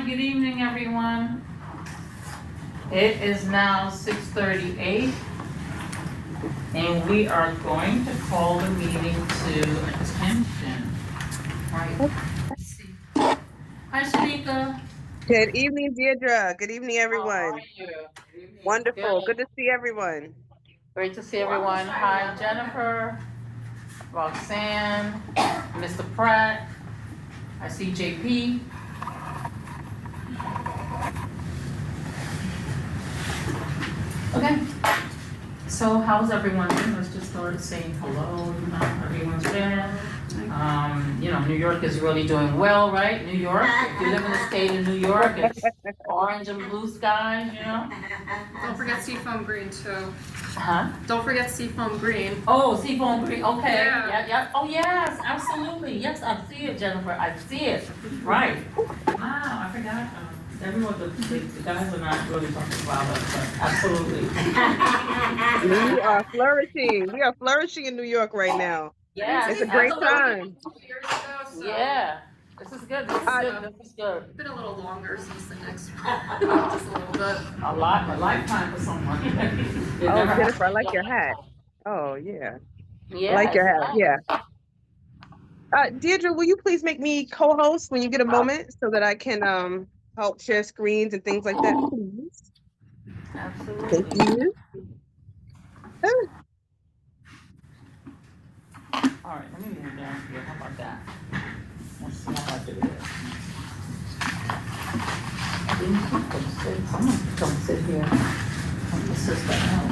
Good evening, everyone. It is now 6:38, and we are going to call the meeting to attention. Right. Let's see. Hi, Shanika. Good evening, Deirdre. Good evening, How are everyone. you? Good evening. Wonderful. Good to see everyone. Great to see everyone. Hi, Jennifer, Roxanne, Mr. Pratt. I see JP. Okay. So how's everyone doing? Let's just start saying hello. Everyone's there. New York is really doing well, right? New York. If you live in the state of New York, it's orange and blue skies, Don't forget Seafoam Green too. Huh? Don't forget Seafoam Green. Oh, Seafoam Green. Okay. Yeah. Yep. Oh, yes, absolutely. Yes, I see it, Jennifer. I see it. Right. Wow, I forgot. Everyone, the guys are not really talking about us, but absolutely. We are flourishing. We are flourishing in New York right now. Yes, It's a great absolutely. time. 2 years ago, so Yeah. This is good. This is good. This is good. it's been a little longer since the next one. Just a little bit. A lifetime for someone. Oh, Jennifer, I like your hat. Oh, yeah. Yeah, I like your hat. nice. Yeah. Deirdre, will you please make me co-host when you get a moment so that I can help share screens and things like that, please? Absolutely. Thank you. All right, let me move down here. How about that? Let's see how I do this. Someone can come sit here. Come assist that out.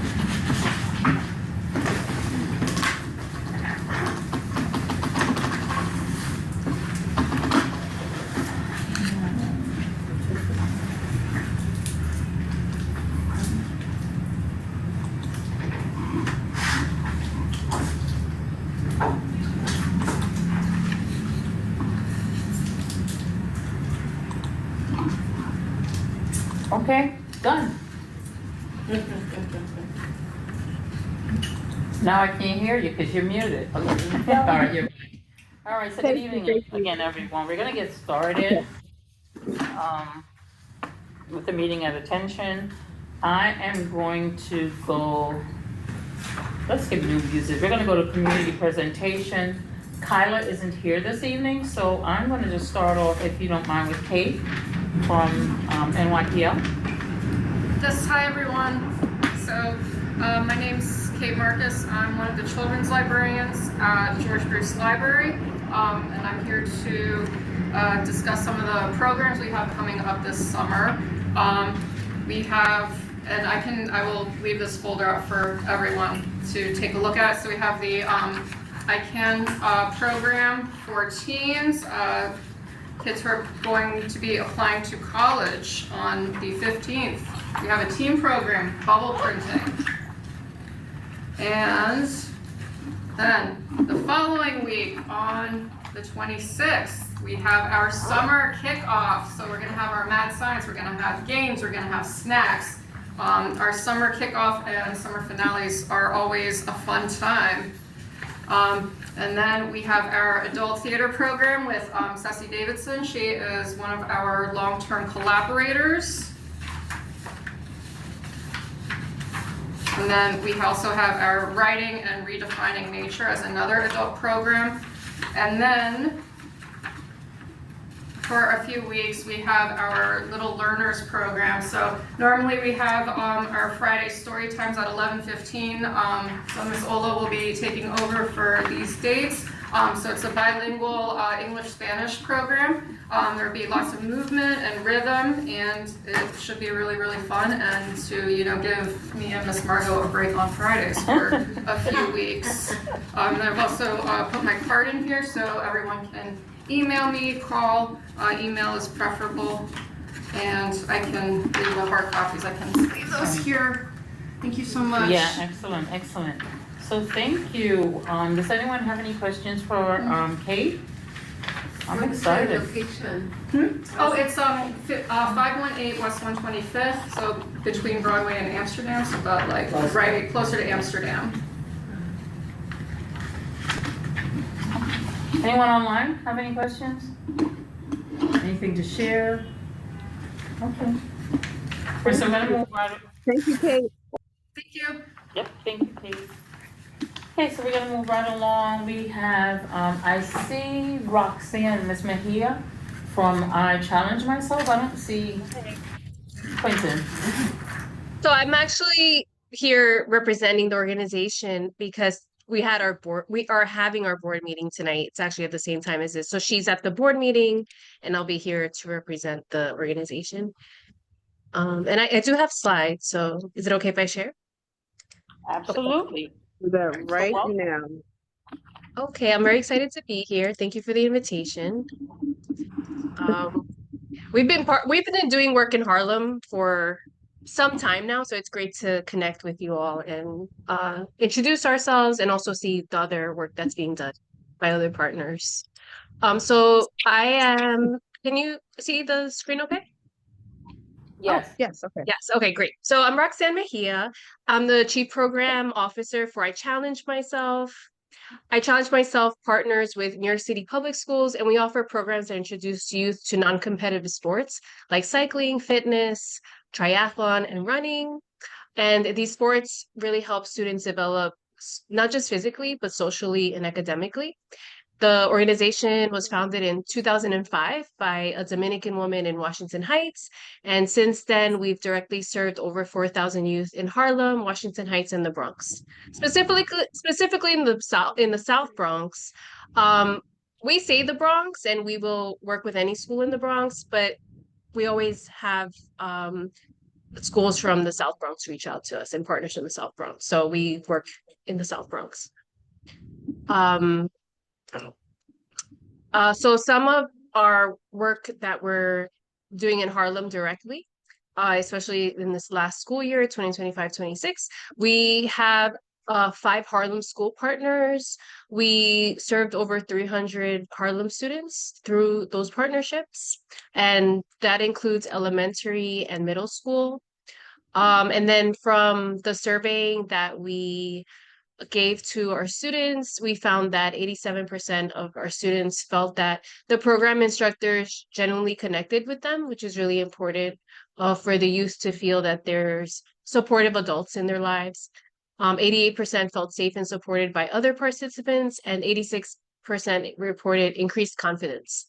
Okay, done. Now I can't hear you because you're muted. All right, you're. All right, so good evening again, everyone. We're gonna get started with the meeting at attention. I am going to go. Let's skip new music. We're gonna go to community presentation. Kyla isn't here this evening, so I'm gonna just start off, if you don't mind, with Kate from NYPL. Yes, hi everyone. So my name's Kate Marcus. I'm one of the children's librarians at George Bruce Library, and I'm here to discuss some of the programs we have coming up this summer. We have, and I will leave this folder up for everyone to take a look at. So we have the I Can program for teens. Kids who are going to be applying to college on the 15th. We have a team program, bubble printing. And then the following week on the 26th, we have our summer kickoff. So we're gonna have our mad science, we're gonna have games, we're gonna have snacks. Our summer kickoff and summer finales are always a fun time. And then we have our adult theater program with Ceci Davidson. She is one of our long-term collaborators. And then we also have our writing and redefining nature as another adult program. And then for a few weeks, we have our Little Learners program. So normally we have our Friday story times at 11:15. So Ms. Ola will be taking over for these dates. So it's a bilingual English-Spanish program. There'll be lots of movement and rhythm, and it should be really, really fun. And to give me and Miss Margot a break on Fridays for a few weeks. And I've also put my card in here so everyone can email me, call. Email is preferable, and I can leave the hard copies. I can leave those here. Thank you so much. Yeah, excellent, excellent. So thank you. Does anyone have any questions for Kate? I'm excited. Location? Oh, it's 518 West 125th, so between Broadway and Amsterdam, so about right closer to Amsterdam. Anyone online have any questions? Anything to share? Okay. So we're gonna move right. Thank you, Kate. Thank you. Yep, thank you, Kate. Okay, so we're gonna move right along. We have, I see Roxanne, Miss Mejia from I Challenge Myself. I don't see Quentin. So I'm actually here representing the organization because we are having our board meeting tonight. It's actually at the same time as this. So she's at the board meeting and I'll be here to represent the organization. And I do have slides, so is it okay if I share? Absolutely. Do that So right welcome. now. Okay, I'm very excited to be here. Thank you for the invitation. Um, we've been doing work in Harlem for some time now, so it's great to connect with you all and introduce ourselves and also see the other work that's being done by other partners. So I am, can you see the screen okay? Yes. Yes, okay. Yes, okay, great. So I'm Roxanne Mejia. I'm the Chief Program Officer for I Challenge Myself. I Challenge Myself partners with New York City Public Schools, and we offer programs that introduce youth to non-competitive sports like cycling, fitness, triathlon, and running. And these sports really help students develop not just physically, but socially and academically. The organization was founded in 2005 by a Dominican woman in Washington Heights. And since then, we've directly served over 4,000 youth in Harlem, Washington Heights, and the Bronx. Specifically in the South Bronx, we say the Bronx, and we will work with any school in the Bronx, but we always have schools from the South Bronx reach out to us and partners in the South Bronx. So we work in the South Bronx. So some of our work that we're doing in Harlem directly, especially in this last school year, 2025-26, we have 5 Harlem school partners. We served over 300 Harlem students through those partnerships, and that includes elementary and middle school. And then from the surveying that we gave to our students, we found that 87% of our students felt that the program instructors genuinely connected with them, which is really important for the youth to feel that there's supportive adults in their lives. 88% felt safe and supported by other participants, and 86% reported increased confidence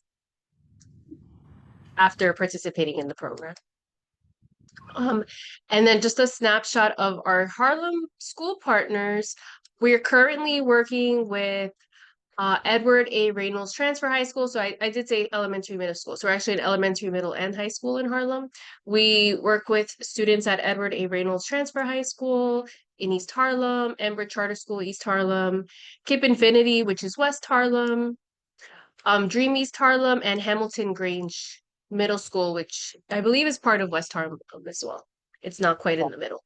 after participating in the program. And then just a snapshot of our Harlem school partners. We're currently working with Edward A. Reynolds Transfer High School. So I did say elementary, middle school. So we're actually an elementary, middle, and high school in Harlem. We work with students at Edward A. Reynolds Transfer High School in East Harlem, Ember Charter School, East Harlem, Kip Infinity, which is West Harlem, Dream East Harlem, and Hamilton Grange Middle School, which I believe is part of West Harlem as well. It's not quite in the middle.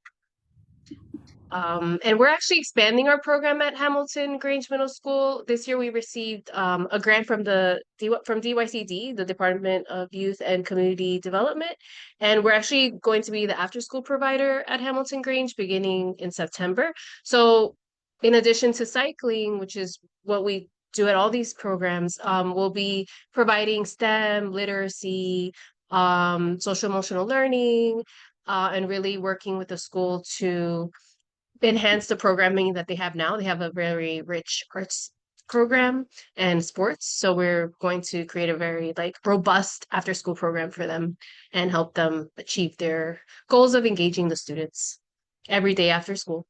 And we're actually expanding our program at Hamilton Grange Middle School. This year we received a grant from DYCD, the Department of Youth and Community Development. And we're actually going to be the after-school provider at Hamilton Grange beginning in September. So in addition to cycling, which is what we do at all these programs, we'll be providing STEM, literacy, social emotional learning, and really working with the school to enhance the programming that they have now. They have a very rich arts program and sports. So we're going to create a very robust after school program for them and help them achieve their goals of engaging the students every day after school.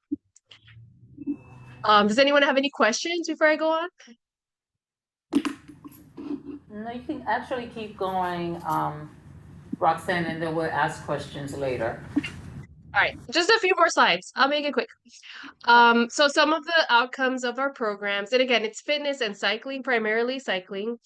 Does anyone have any questions before I go on? No, you can actually keep going, Roxanne, and then we'll ask questions later. All right, just a few more slides. I'll make it quick. So some of the outcomes of our programs, and again, it's fitness and cycling, primarily cycling.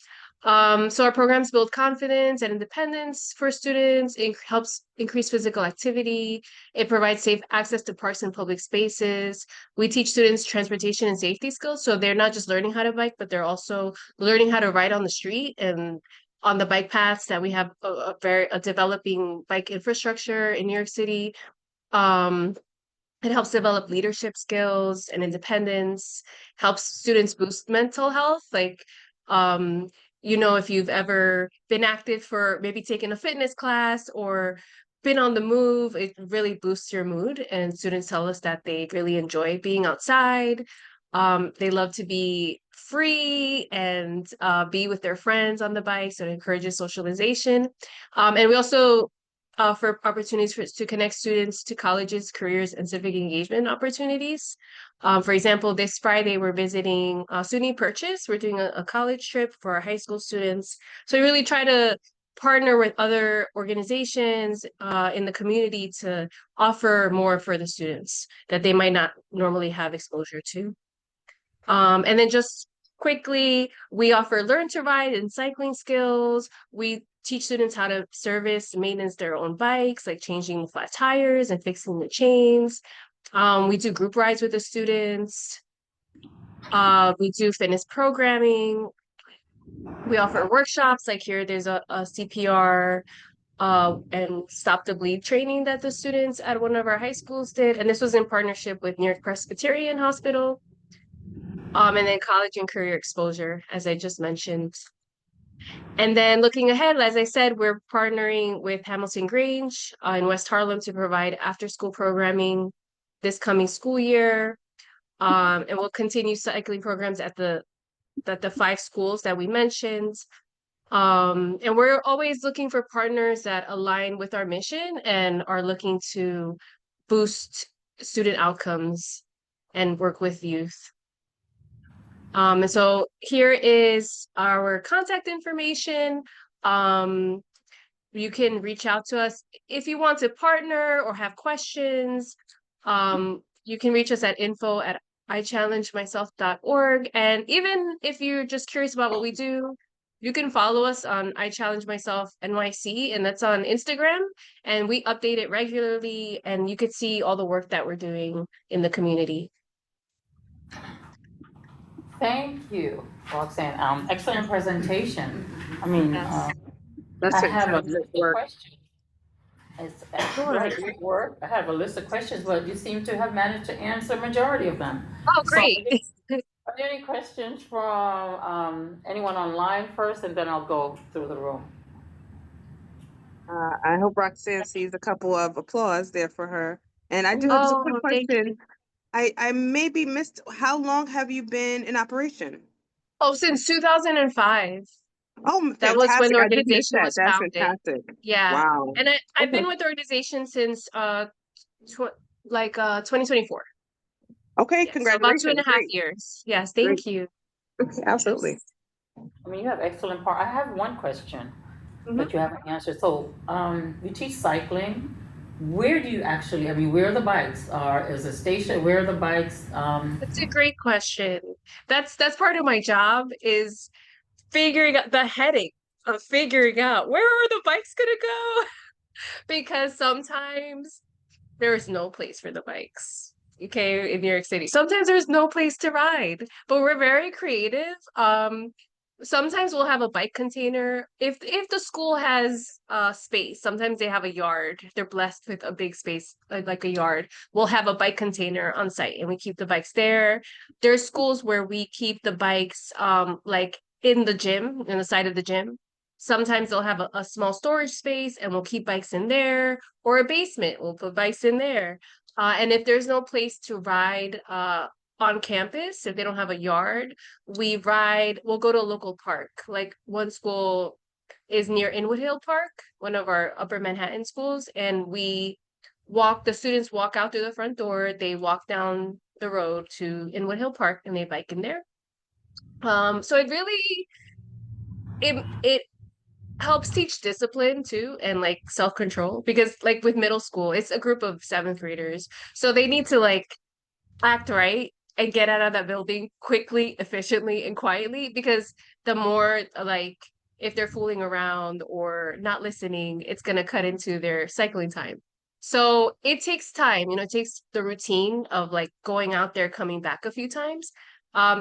So our programs build confidence and independence for students. It helps increase physical activity. It provides safe access to parks and public spaces. We teach students transportation and safety skills. So they're not just learning how to bike, but they're also learning how to ride on the street and on the bike paths that we have a developing bike infrastructure in New York City. It helps develop leadership skills and independence, helps students boost mental health. you know, if you've ever been active for maybe taking a fitness class or been on the move, it really boosts your mood. And students tell us that they really enjoy being outside. They love to be free and be with their friends on the bike, so it encourages socialization. And we also offer opportunities to connect students to colleges, careers, and civic engagement opportunities. For example, this Friday, we're visiting SUNY Purchase. We're doing a college trip for our high school students. So we really try to partner with other organizations in the community to offer more for the students that they might not normally have exposure to. And then just quickly, we offer learn to ride and cycling skills. We teach students how to service, maintenance their own bikes, like changing the flat tires and fixing the chains. We do group rides with the students. We do fitness programming. We offer workshops, like here, there's a CPR and stop the bleed training that the students at one of our high schools did. And this was in partnership with New York Presbyterian Hospital. And then college and career exposure, as I just mentioned. And then looking ahead, as I said, we're partnering with Hamilton Grange in West Harlem to provide after-school programming this coming school year. And we'll continue cycling programs at the 5 schools that we mentioned. And we're always looking for partners that align with our mission and are looking to boost student outcomes and work with youth. And so here is our contact information. You can reach out to us if you want to partner or have questions. You can reach us at info@ichallengemyself.org. And even if you're just curious about what we do, you can follow us on I Challenge Myself NYC, and that's on Instagram. And we update it regularly, and you could see all the work that we're doing in the community. Thank you, Roxanne. Excellent presentation. I mean, Yes. That's I have a fantastic list of work. questions. It's Sure. great work. I have a list of questions, but you seem to have managed to answer majority of them. Oh, So great. are there any questions from anyone online first, and then I'll go through the room? I hope Roxanne sees a couple of applause there for her. And I do have just a quick Oh, thank question. you. I maybe missed, how long have you been in operation? Oh, since 2005. Oh, That was when fantastic. the I did miss organization that. was That's founded. fantastic. Yeah. Wow. And I've Okay. been with the organization since 2024. Okay, Yeah, so about congratulations. 2.5 Great. years. Yes, Great. thank you. Absolutely. I mean, you have excellent part. I have one question Mhm. that you haven't answered. So, you teach cycling. Where do you actually, I mean, where are the bikes? Is it station? Where are the bikes? That's a great question. That's part of my job, is figuring out the headache of figuring out where are the bikes gonna go? Because sometimes there's no place for the bikes. Okay, in New York City. Sometimes there's no place to ride, but we're very creative. Sometimes we'll have a bike container. If the school has space, sometimes they have a yard. They're blessed with a big space, like a yard. We'll have a bike container on site and we keep the bikes there. There's schools where we keep the bikes like in the gym, in the side of the gym. Sometimes they'll have a small storage space and we'll keep bikes in there, or a basement, we'll put bikes in there. And if there's no place to ride on campus, if they don't have a yard, we'll go to a local park. Like one school is near Inwood Hill Park, one of our Upper Manhattan schools, and the students walk out through the front door, they walk down the road to Inwood Hill Park and they bike in there. So it helps teach discipline too, and like self-control, because like with middle school, it's a group of 7th graders. So they need to like act right and get out of that building quickly, efficiently, and quietly, because the more like if they're fooling around or not listening, it's going to cut into their cycling time. So it takes time, it takes the routine of like going out there, coming back a few times.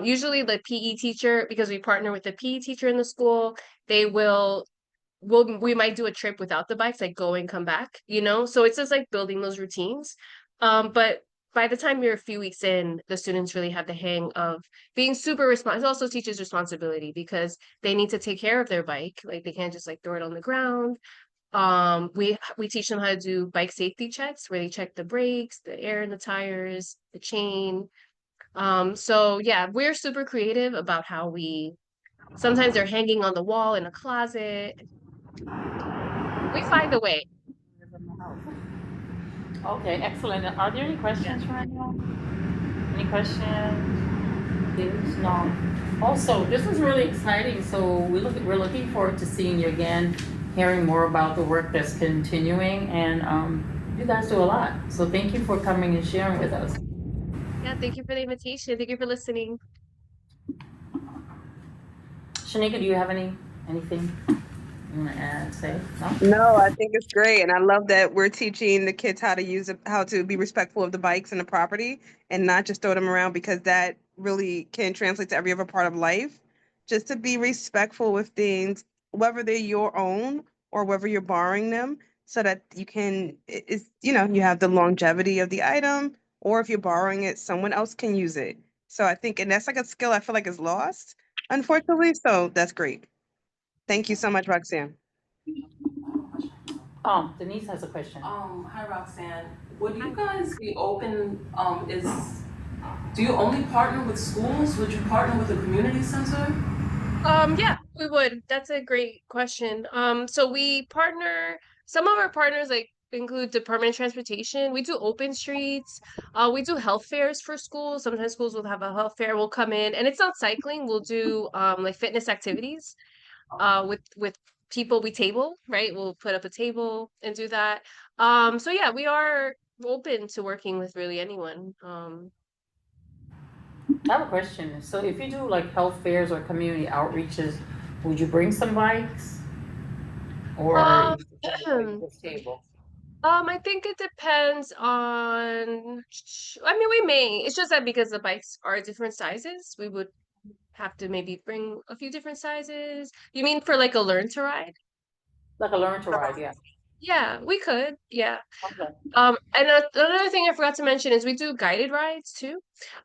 Usually the PE teacher, because we partner with the PE teacher in the school, they we might do a trip without the bikes, like go and come back, so it's just like building those routines. But by the time you're a few weeks in, the students really have the hang of being super responsible. It also teaches responsibility because they need to take care of their bike. Like they can't just like throw it on the ground. We teach them how to do bike safety checks where they check the brakes, the air in the tires, the chain. So yeah, we're super creative about how sometimes they're hanging on the wall in a closet. We find a way. Okay, excellent. Are there any questions for anyone? Any questions? Yes, no. Also, this is really exciting. So we're looking forward to seeing you again, hearing more about the work that's continuing, and you guys do a lot. So thank you for coming and sharing with us. Yeah, thank you for the invitation. Thank you for listening. Shanika, do you have anything you want to add, say? No? No, I think it's great, and I love that we're teaching the kids how to use it, how to be respectful of the bikes and the property, and not just throw them around, because that really can translate to every other part of life. Just to be respectful with things, whether they're your own or whether you're borrowing them, so that you can, it's you have the longevity of the item, or if you're borrowing it, someone else can use it. So I think, and that's like a skill I feel like is lost, unfortunately. So that's great. Thank you so much, Roxanne. Denise has a question. Hi Roxanne. Would you guys be open, do you only partner with schools? Would you partner with a community center? Yeah, we would. That's a great question. So we partner, some of our partners like include Department of Transportation. We do open streets. We do health fairs for schools. Sometimes schools will have a health fair. We'll come in and it's not cycling. We'll do like fitness activities with people we table, right? We'll put up a table and do that. So yeah, we are open to working with really anyone. I have a question. So if you do like health fairs or community outreaches, would you bring some bikes? Or Um, you just table? I think it depends on, I mean, we may, it's just that because the bikes are different sizes, we would have to maybe bring a few different sizes. You mean for like a learn to ride? Like a learn to ride, yeah. Yeah, we could. Yeah. Okay. And another thing I forgot to mention is we do guided rides too.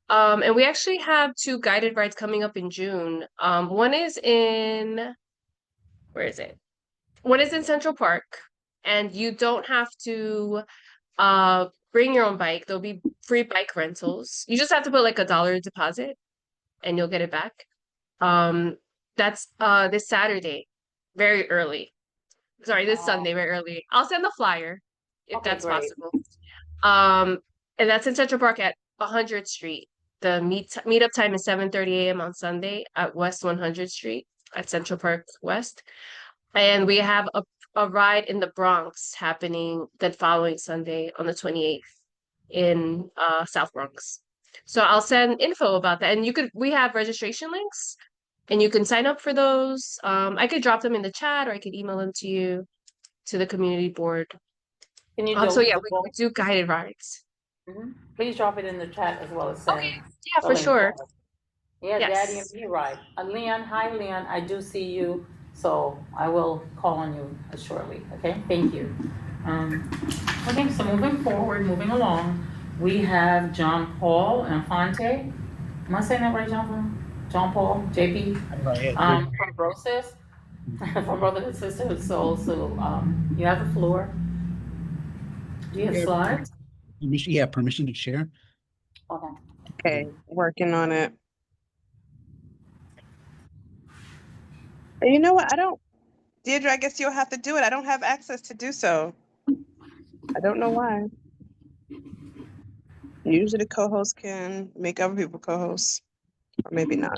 And we actually have two guided rides coming up in June. One is where is it? One is in Central Park, and you don't have to bring your own bike. There'll be free bike rentals. You just have to put like $1 deposit and you'll get it back. That's this Saturday, very early. Sorry, this Sunday, very early. I'll send the flyer if Okay, that's great. possible. Um, and that's in Central Park at 100th Street. The meetup time is 7:30 a.m. on Sunday at West 100th Street at Central Park West. And we have a ride in the Bronx happening the following Sunday on the 28th in South Bronx. So I'll send info about that. And we have registration links and you can sign up for those. I could drop them in the chat or I could email them to you, to the community board. Can you do So yeah, we do guided rides. Please drop it in the chat as well as Okay, send. yeah, for sure. Yeah, Yes. Daddy and me, right. Leon, hi Leon, I do see you, so I will call on you shortly, okay? Thank you. Okay, so moving along, we have John Paul Infante. Am I saying that right, John Paul, JP? From Brosis, from Brother and Sister of Soul. So you have the floor. Do you have slides? Permission to share. Okay. Okay, working on it. And you know what? Deirdre, I guess you'll have to do it. I don't have access to do so. I don't know why. Usually the co-host can make other people co-hosts, or maybe not.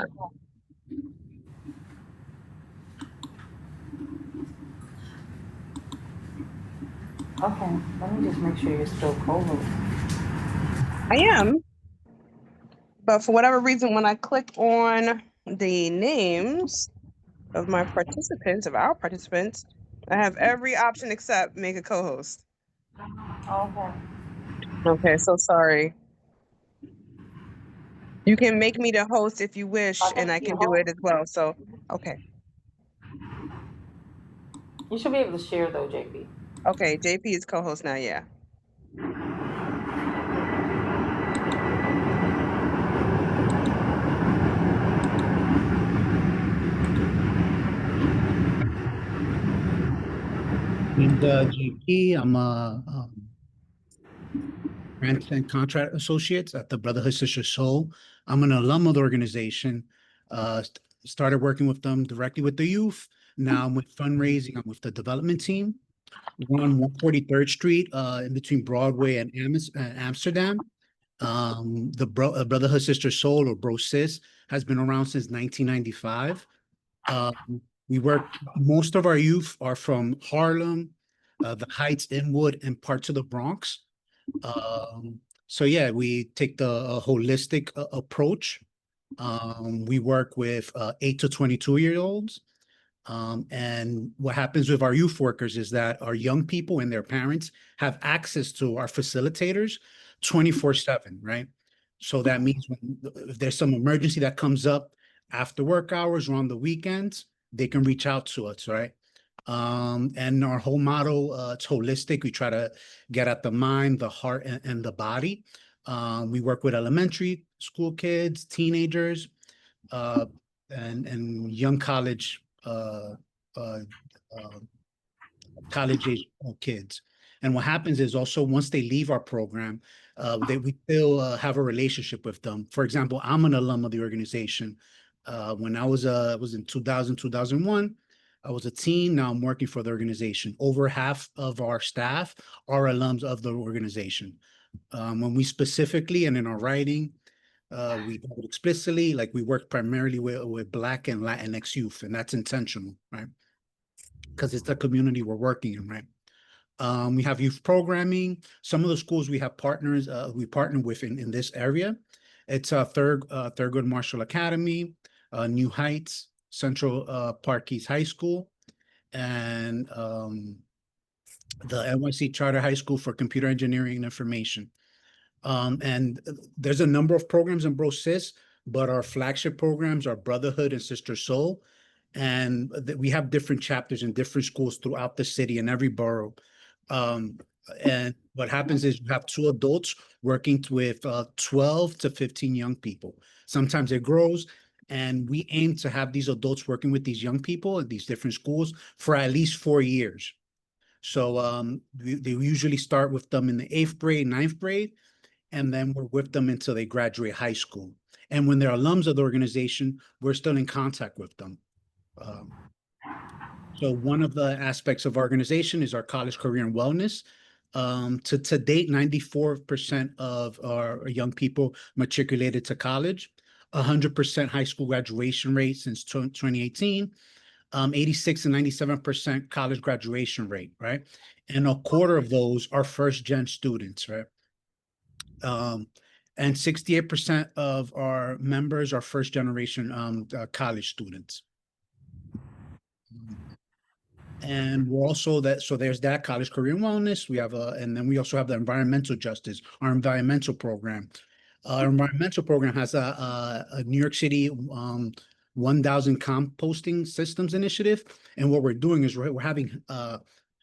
Okay, let me just make sure you're still co-host. I am. But for whatever reason, when I click on the names of our participants, I have every option except make a co-host. Okay. Okay, so sorry. You can make me the host if you wish, and I can do it as well. So, okay. You should be able to share though, JP. Okay, JP is co-host now, yeah. The JP, I'm a grant and contract associate at the Brotherhood Sister Soul. I'm an alum of the organization. Started working with them directly with the youth. Now I'm with fundraising. I'm with the development team. We're on 143rd Street, in between Broadway and Amsterdam. The Brotherhood Sister Soul, or Bro Sis, has been around since 1995. We work, most of our youth are from Harlem, the Heights, Inwood, and parts of the Bronx. So yeah, we take the holistic approach. We work with 8 to 22-year-olds. And what happens with our youth workers is that our young people and their parents have access to our facilitators 24/7, right? So that means if there's some emergency that comes up after work hours or on the weekends, they can reach out to us, right? And our whole motto, it's holistic. We try to get at the mind, the heart, and the body. We work with elementary school kids, teenagers, and young college college age kids. And what happens is also once they leave our program, we still have a relationship with them. For example, I'm an alum of the organization. When I was in 2000, 2001, I was a teen. Now I'm working for the organization. Over half of our staff are alums of the organization. When we specifically and in our writing, we do it explicitly, like we work primarily with Black and Latinx youth, and that's intentional, right? Because it's the community we're working in, right? We have youth programming. Some of the schools we have partners, we partner with in this area. It's Thurgood Marshall Academy, New Heights, Central Park East High School, and the NYC Charter High School for Computer Engineering and Information. And there's a number of programs in Bro Sis, but our flagship programs are Brotherhood and Sister Soul. And we have different chapters in different schools throughout the city and every borough. And what happens is you have two adults working with 12 to 15 young people. Sometimes it grows, and we aim to have these adults working with these young people at these different schools for at least 4 years. So they usually start with them in the 8th grade, 9th grade, and then we're with them until they graduate high school. And when they're alums of the organization, we're still in contact with them. So one of the aspects of our organization is our college, career, and wellness. To date, 94% of our young people matriculated to college, 100% high school graduation rate since 2018, 86 and 97% college graduation rate, right? And a quarter of those are first-gen students, right? And 68% of our members are first-generation college students. And we're also so there's that college, career, and wellness. We have and then we also have the environmental justice, our environmental program. Our environmental program has a New York City 1,000 composting systems initiative. And what we're doing is we're having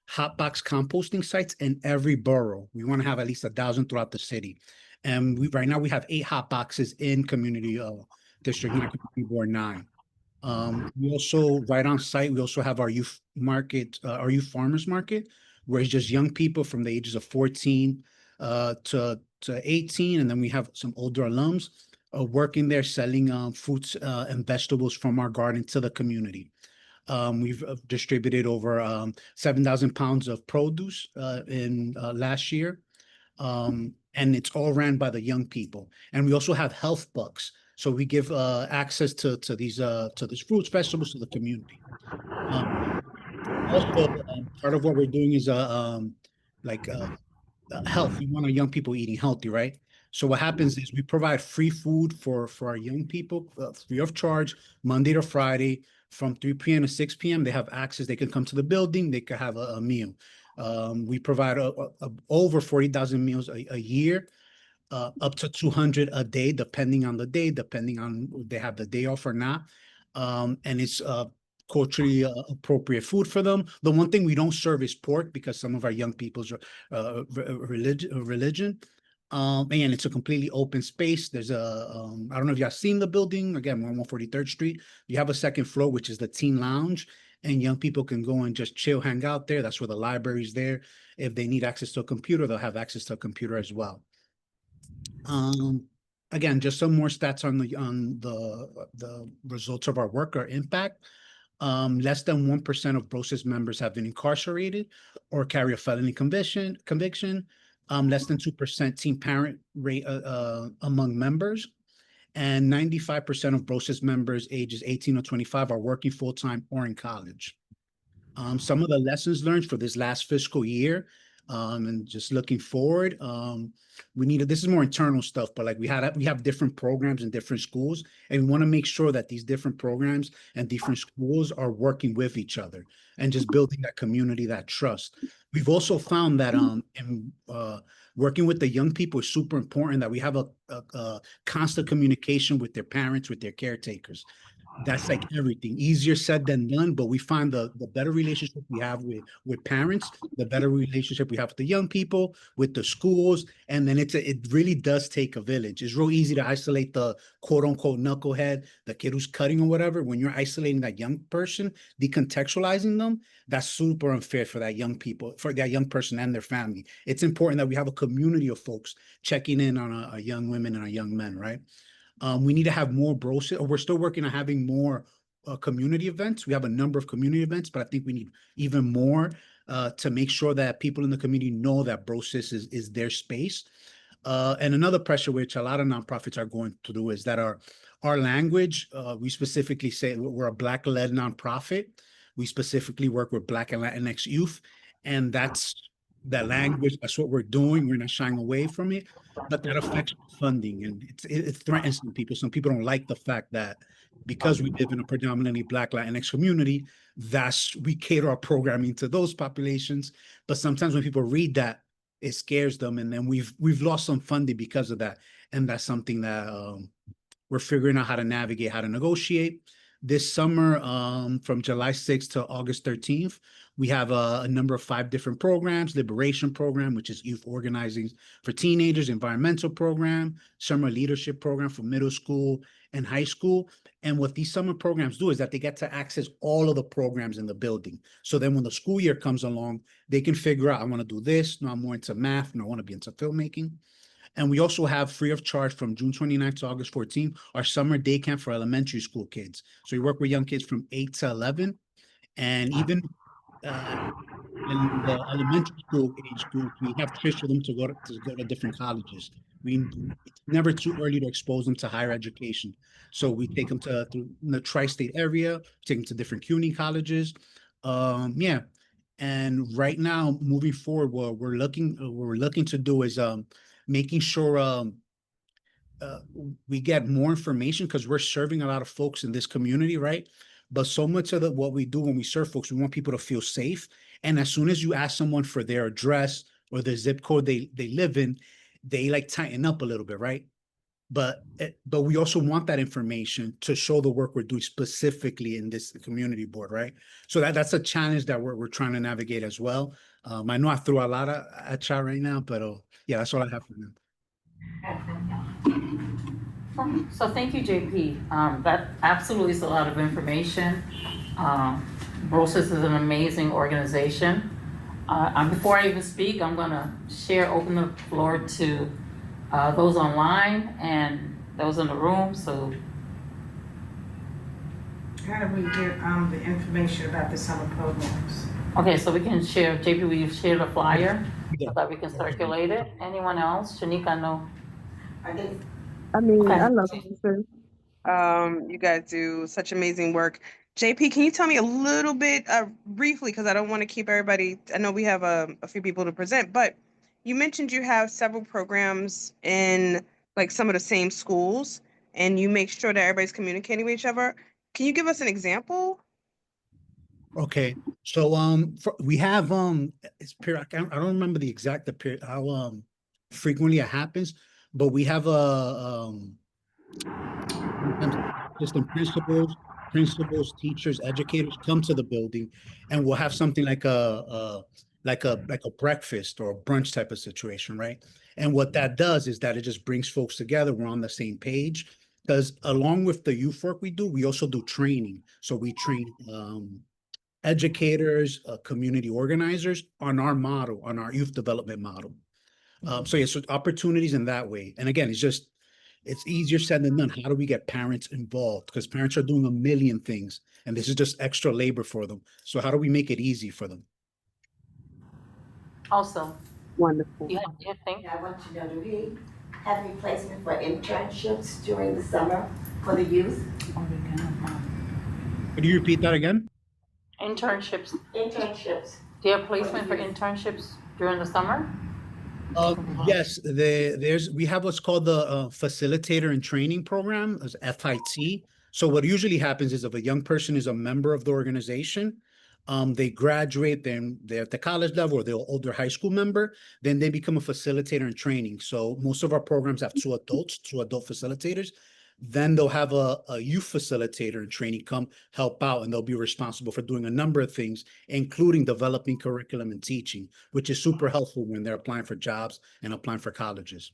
hot box composting sites in every borough. We want to have at least 1,000 throughout the city. And right now we have 8 hot boxes in community district, not community board 9. We also, right on site, we also have our youth market, our youth farmers market, where it's just young people from the ages of 14 to 18. And then we have some older alums working there, selling fruits and vegetables from our garden to the community. We've distributed over 7,000 pounds of produce in last year. And it's all ran by the young people. And we also have health bucks. So we give access to these fruits, vegetables to the community. Also, part of what we're doing is health. We want our young people eating healthy, right? So what happens is we provide free food for our young people, free of charge, Monday to Friday, from 3 p.m. to 6 p.m. They have access. They can come to the building. They can have a meal. We provide over 40,000 meals a year. Up to 200 a day, depending on the day, depending on if they have the day off or not. And it's culturally appropriate food for them. The one thing we don't serve is pork because some of our young people's religion. And it's a completely open space. There's I don't know if y'all seen the building. Again, we're on 143rd Street. You have a second floor, which is the teen lounge. and young people can go and just chill, hang out there. That's where the library's there. If they need access to a computer, they'll have access to a computer as well. Again, just some more stats on the results of our work, our impact. Less than 1% of BROSIS members have been incarcerated or carry a felony conviction. Less than 2% teen parent rate among members, and 95% of BROSIS members ages 18 to 25 are working full-time or in college. Some of the lessons learned for this last fiscal year, and just looking forward, this is more internal stuff, but like we have different programs in different schools, and we want to make sure that these different programs and different schools are working with each other and just building that community, that trust. We've also found that in working with the young people is super important, that we have a constant communication with their parents, with their caretakers. That's like everything. Easier said than done, but we find the better relationship we have with parents, the better relationship we have with the young people, with the schools, and then it really does take a village. It's real easy to isolate the quote unquote knucklehead, the kid who's cutting or whatever. When you're isolating that young person, decontextualizing them, that's super unfair for that young person and their family. It's important that we have a community of folks checking in on our young women and our young men, right? We need to have more BROSIS, or we're still working on having more community events. We have a number of community events, but I think we need even more to make sure that people in the community know that BROSIS is their space. And another pressure which a lot of nonprofits are going through is that our language, we specifically say we're a Black-led nonprofit. We specifically work with Black and Latinx youth, and that's that language. That's what we're doing. We're not shying away from it, but that affects funding, and it threatens some people. Some people don't like the fact that because we live in a predominantly Black Latinx community, we cater our programming to those populations. But sometimes when people read that, it scares them, and then we've lost some funding because of that. And that's something that we're figuring out how to navigate, how to negotiate. This summer, from July 6th to August 13th, we have a number of 5 different programs: Liberation Program, which is youth organizing for teenagers; environmental program; summer leadership program for middle school and high school. And what these summer programs do is that they get to access all of the programs in the building. So then when the school year comes along, they can figure out, I want to do this, no, I'm more into math, no, I want to be into filmmaking. And we also have, free of charge, from June 29th to August 14th, our summer day camp for elementary school kids. So we work with young kids from 8 to 11, and even in the elementary school age group, we have trips for them to go to different colleges. It's never too early to expose them to higher education. So we take them to the tri-state area, take them to different CUNY colleges. Yeah. And right now, moving forward, what we're looking to do is making sure we get more information, because we're serving a lot of folks in this community, right? But so much of what we do when we serve folks, we want people to feel safe. And as soon as you ask someone for their address or the zip code they live in, they like tighten up a little bit, right? But we also want that information to show the work we're doing specifically in this community board, right? So that's a challenge that we're trying to navigate as well. I know I threw a lot at y'all right now, but yeah, that's all I have for now. So thank you, JP. That absolutely is a lot of information. BROSIS is an amazing organization. Before I even speak, I'm gonna open the floor to those online and those in the room. So how do we get the information about the summer programs? Okay, so we can share, JP, we've shared a flyer so that we can circulate it. Anyone else? Shanika, no. I mean, okay. I love this. You guys do such amazing work. JP, can you tell me a little bit briefly, because I don't want to keep everybody, I know we have a few people to present, but you mentioned you have several programs in like some of the same schools, and you make sure that everybody's communicating with each other. Can you give us an example? Okay, so we have it's period. I don't remember the exact period, how frequently it happens, but we have assistant principals, teachers, educators come to the building, and we'll have something like a breakfast or a brunch type of situation, right? And what that does is that it just brings folks together. We're on the same page, because along with the youth work we do, we also do training. So we train educators, community organizers on our model, on our youth development model. So yes, so opportunities in that way. And again, it's easier said than done. How do we get parents involved? Because parents are doing a million things and this is just extra labor for them. So how do we make it easy for them? Also, Wonderful. you think? I want to know, do we have any placement for internships during the summer for the youth? Could you repeat that again? Internships. Internships. Do you have placement for internships during the summer? Yes, we have what's called the facilitator and training program, as FIT. So what usually happens is if a young person is a member of the organization, they graduate, then they're at the college level or they're an older high school member, then they become a facilitator in training. So most of our programs have two adult facilitators. Then they'll have a youth facilitator in training come help out, and they'll be responsible for doing a number of things, including developing curriculum and teaching, which is super helpful when they're applying for jobs and applying for colleges.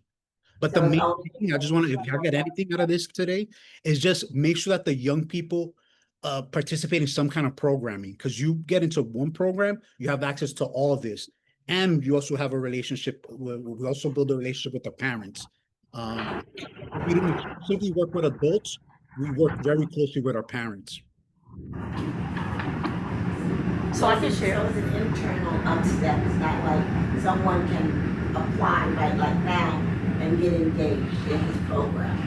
But the So main only- thing, I just want to, if y'all get anything out of this today, is just make sure that the young people participate in some kind of programming, because you get into one program, you have access to all of this. And you also have a relationship, we also build a relationship with the parents. We don't exclusively work with adults, we work very closely with our parents. So I can share. So it's an internal step, it's not like someone can apply right like now and get engaged in this program.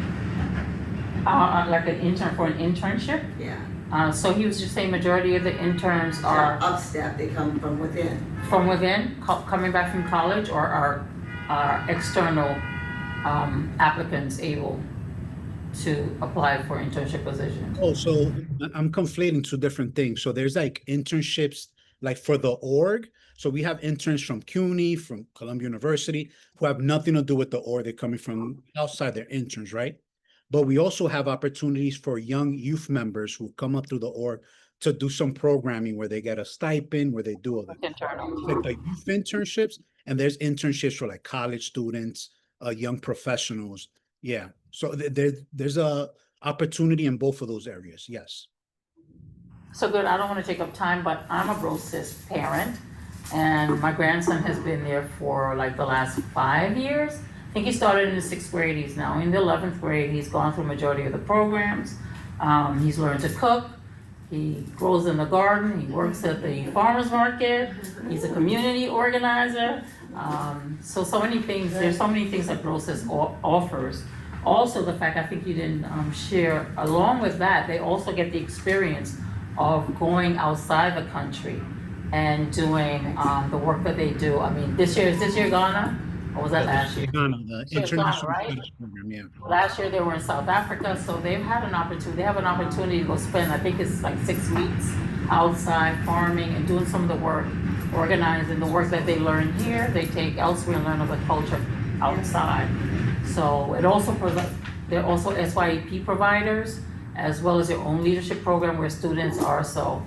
Like an intern for an internship? Yeah. So he was just saying majority of the interns are Up step, they come from within. from within, coming back from college, or are external applicants able to apply for internship positions? Oh, so I'm conflating two different things. So there's like internships like for the org. So we have interns from CUNY, from Columbia University, who have nothing to do with the org. They're coming from outside, they're interns, right? But we also have opportunities for young youth members who come up through the org to do some programming where they get a stipend, where they do all that. Internal. Like the youth internships, and there's internships for like college students, young professionals. Yeah, so there's a opportunity in both of those areas. Yes. So good, I don't want to take up time, but I'm a bro-cis parent, and my grandson has been there for like the last 5 years. I think he started in the 6th grade, he's now in the 11th grade, he's gone through majority of the programs. He's learned to cook, he grows in the garden, he works at the farmer's market, he's a community organizer. So many things, there's so many things that bro-cis offers. Also, the fact, I think you didn't share, along with that, they also get the experience of going outside the country and doing the work that they do. I mean, is this year Ghana? Or was that last year? Ghana, the Ghana, international right? studies program, yeah. Last year they were in South Africa, so they've had an opportunity, they have an opportunity to go spend, I think it's like 6 weeks outside farming and doing some of the work, organizing the work that they learn here, they take elsewhere and learn of the culture outside. So it also they're also SYEP providers, as well as their own leadership program where students are so.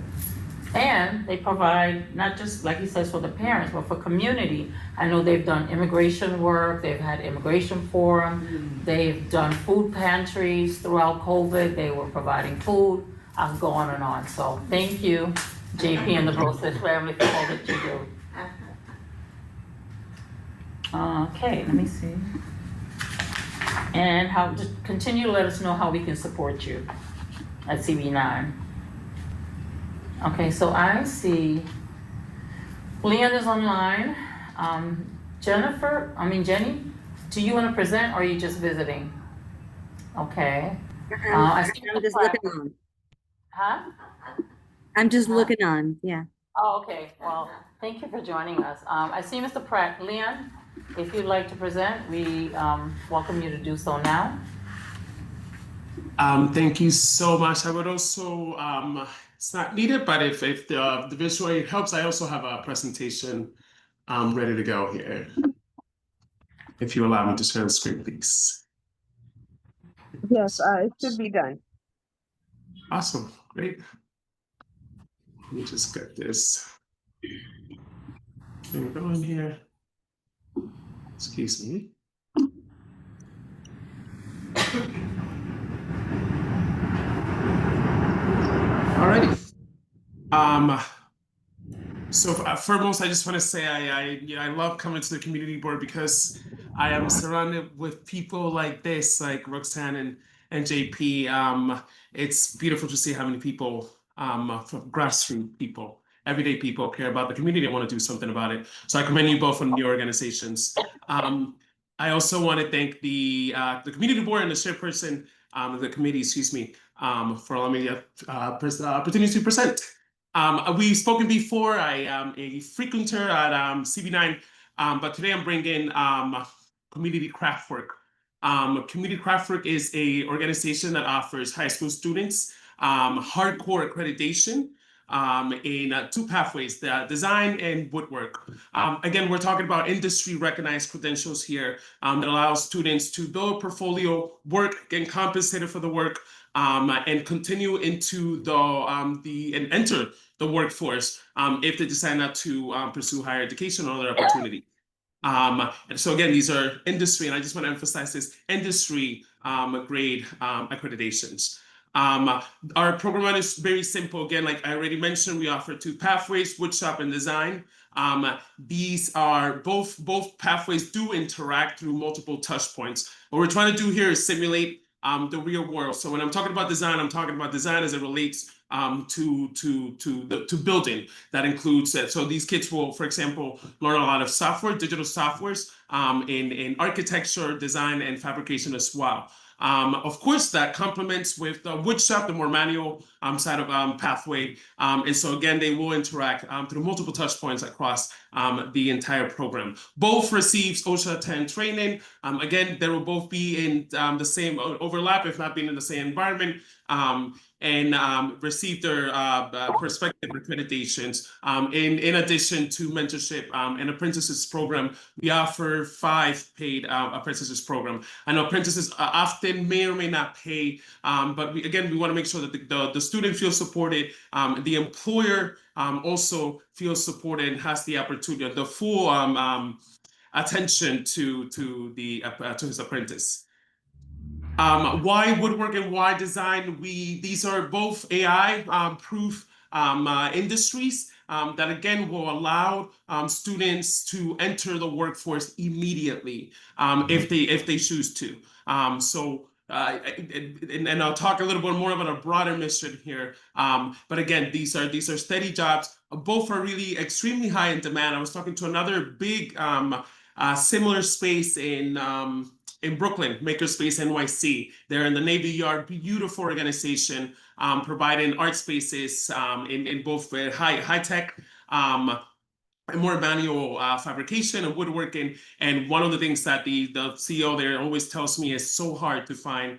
And they provide, not just like he says for the parents, but for community. I know they've done immigration work, they've had immigration forum, they've done food pantries throughout COVID, they were providing food. I'll go on and on. So thank you, JP and the bro-cis family, for all that you do. Okay, let me see. And just continue to let us know how we can support you at CB9. Okay, so I see Leon is online. Jenny, do you want to present or are you just visiting? Okay. I see I'm just looking on. Huh? I'm just looking on, yeah. Oh, okay. Well, thank you for joining us. I see Mr. Pratt. Leon, if you'd like to present, we welcome you to do so now. Thank you so much. I would also, it's not needed, but if the visual aid helps, I also have a presentation ready to go here. If you allow me to share the screen, please. Yes, it should be done. Awesome, great. Let me just get this thing going here. Excuse me. Alrighty. So foremost, I just want to say I love coming to the community board because I am surrounded with people like this, like Roxanne and JP. It's beautiful to see how many people, from grassroots people, everyday people care about the community and want to do something about it. So I commend you both on your organizations. I also want to thank the community board and the chairperson, the committee, excuse me, for allowing me the opportunity to present. We've spoken before. I am a frequenter at CB9, but today I'm bringing Community Craftwork. Community Craftwork is a organization that offers high school students hardcore accreditation in two pathways, the design and woodwork. Again, we're talking about industry recognized credentials here that allows students to build a portfolio, work, get compensated for the work, and continue into and enter the workforce if they decide not to pursue higher education or other opportunity. And so again, these are industry, and I just want to emphasize this, industry grade accreditations. Our program is very simple. Again, like I already mentioned, we offer two pathways, woodshop and design. These are both pathways do interact through multiple touch points. What we're trying to do here is simulate the real world. So when I'm talking about design, I'm talking about design as it relates to building. That includes that. So these kids will, for example, learn a lot of software, digital softwares, in architecture, design, and fabrication as well. Of course, that complements with the woodshop, the more manual side of pathway. And so again, they will interact through multiple touch points across the entire program. Both receives OSHA 10 training. Again, they will both be in the same overlap, if not being in the same environment, and receive their prospective accreditations. In addition to mentorship and apprentices program, we offer 5 paid apprentices program. I know apprentices often may or may not pay, but we want to make sure that the student feels supported, the employer also feels supported and has the opportunity, the full attention to his apprentice. Why woodwork and why design? These are both AI proof industries that again will allow students to enter the workforce immediately if they choose to. And I'll talk a little bit more about a broader mission here. But again, these are steady jobs. Both are really extremely high in demand. I was talking to another big similar space in Brooklyn, Makerspace NYC. They're in the Navy Yard, beautiful organization, providing art spaces in both high tech and more manual fabrication and woodworking. And one of the things that the CEO there always tells me is so hard to find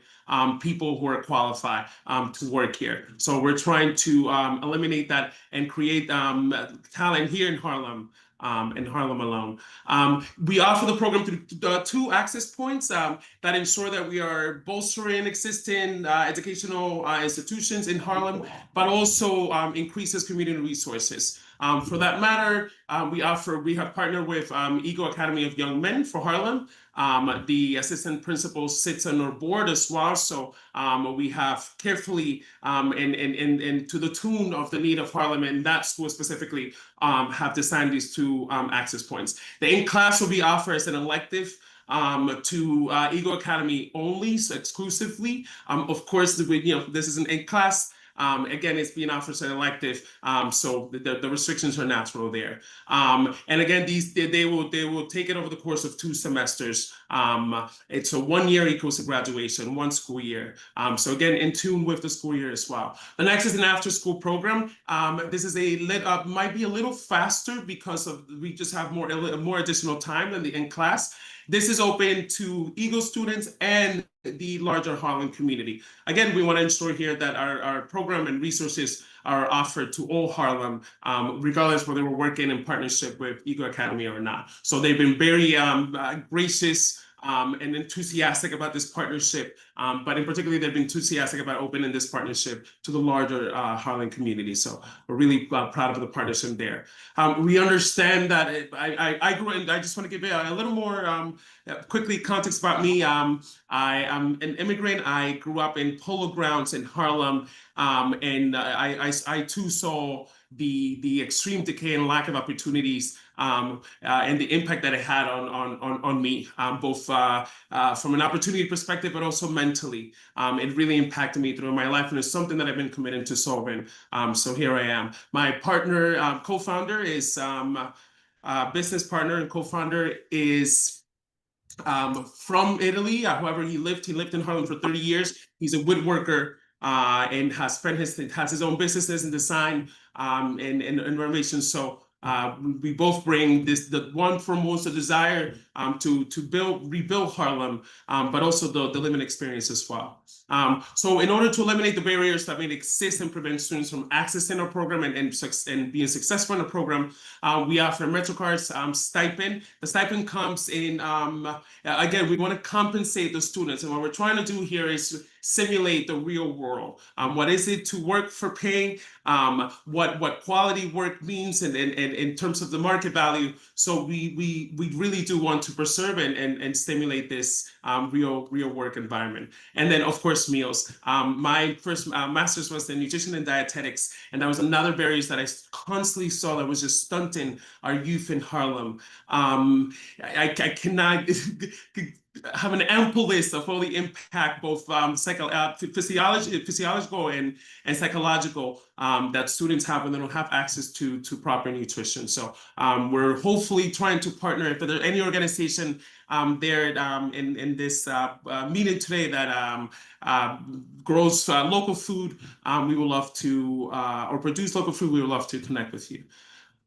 people who are qualified to work here. So we're trying to eliminate that and create talent here in Harlem alone. We offer the program through 2 access points that ensure that we are bolstering existing educational institutions in Harlem, but also increases community resources. For that matter, we have partnered with Eagle Academy of Young Men for Harlem. The assistant principal sits on our board as well. So we have carefully and to the tune of the need of Harlem and that school specifically have designed these 2 access points. The in-class will be offered as an elective to Eagle Academy only, so exclusively. Of course, this is an in-class. Again, it's being offered as an elective, so the restrictions are natural there. And again, they will take it over the course of 2 semesters. It's a 1 year equals to graduation, 1 school year. So again, in tune with the school year as well. The next is an after-school program. This is might be a little faster because we just have more additional time than the in-class. This is open to Eagle students and the larger Harlem community. Again, we want to ensure here that our program and resources are offered to all Harlem, regardless whether we're working in partnership with Eagle Academy or not. So they've been very gracious and enthusiastic about this partnership, but in particular, they've been enthusiastic about opening this partnership to the larger Harlem community. So we're really proud of the partnership there. We understand that I grew in, I just want to give a little more quickly context about me. I am an immigrant. I grew up in Polo Grounds in Harlem, and I too saw the extreme decay and lack of opportunities and the impact that it had on me, both from an opportunity perspective, but also mentally. It really impacted me through my life, and it's something that I've been committed to solving. So here I am. My partner, co-founder is business partner and co-founder is from Italy. However, he lived in Harlem for 30 years. He's a woodworker and has his own businesses in design and renovation. So we both bring the one foremost, a desire to rebuild Harlem, but also the living experience as well. So in order to eliminate the barriers that may exist and prevent students from accessing our program and being successful in the program, we offer MetroCard's stipend. The stipend comes in, again, we want to compensate the students. And what we're trying to do here is simulate the real world. What is it to work for pay? What quality work means and in terms of the market value. So we really do want to preserve and stimulate this real work environment. And then of course meals. My first master's was in nutrition and dietetics, and that was another barrier that I constantly saw that was just stunting our youth in Harlem. I cannot have an ample list of all the impact, both physiological and psychological, that students have when they don't have access to proper nutrition. So we're hopefully trying to partner, if there's any organization there in this meeting today that grows local food, we would love to, or produce local food, we would love to connect with you.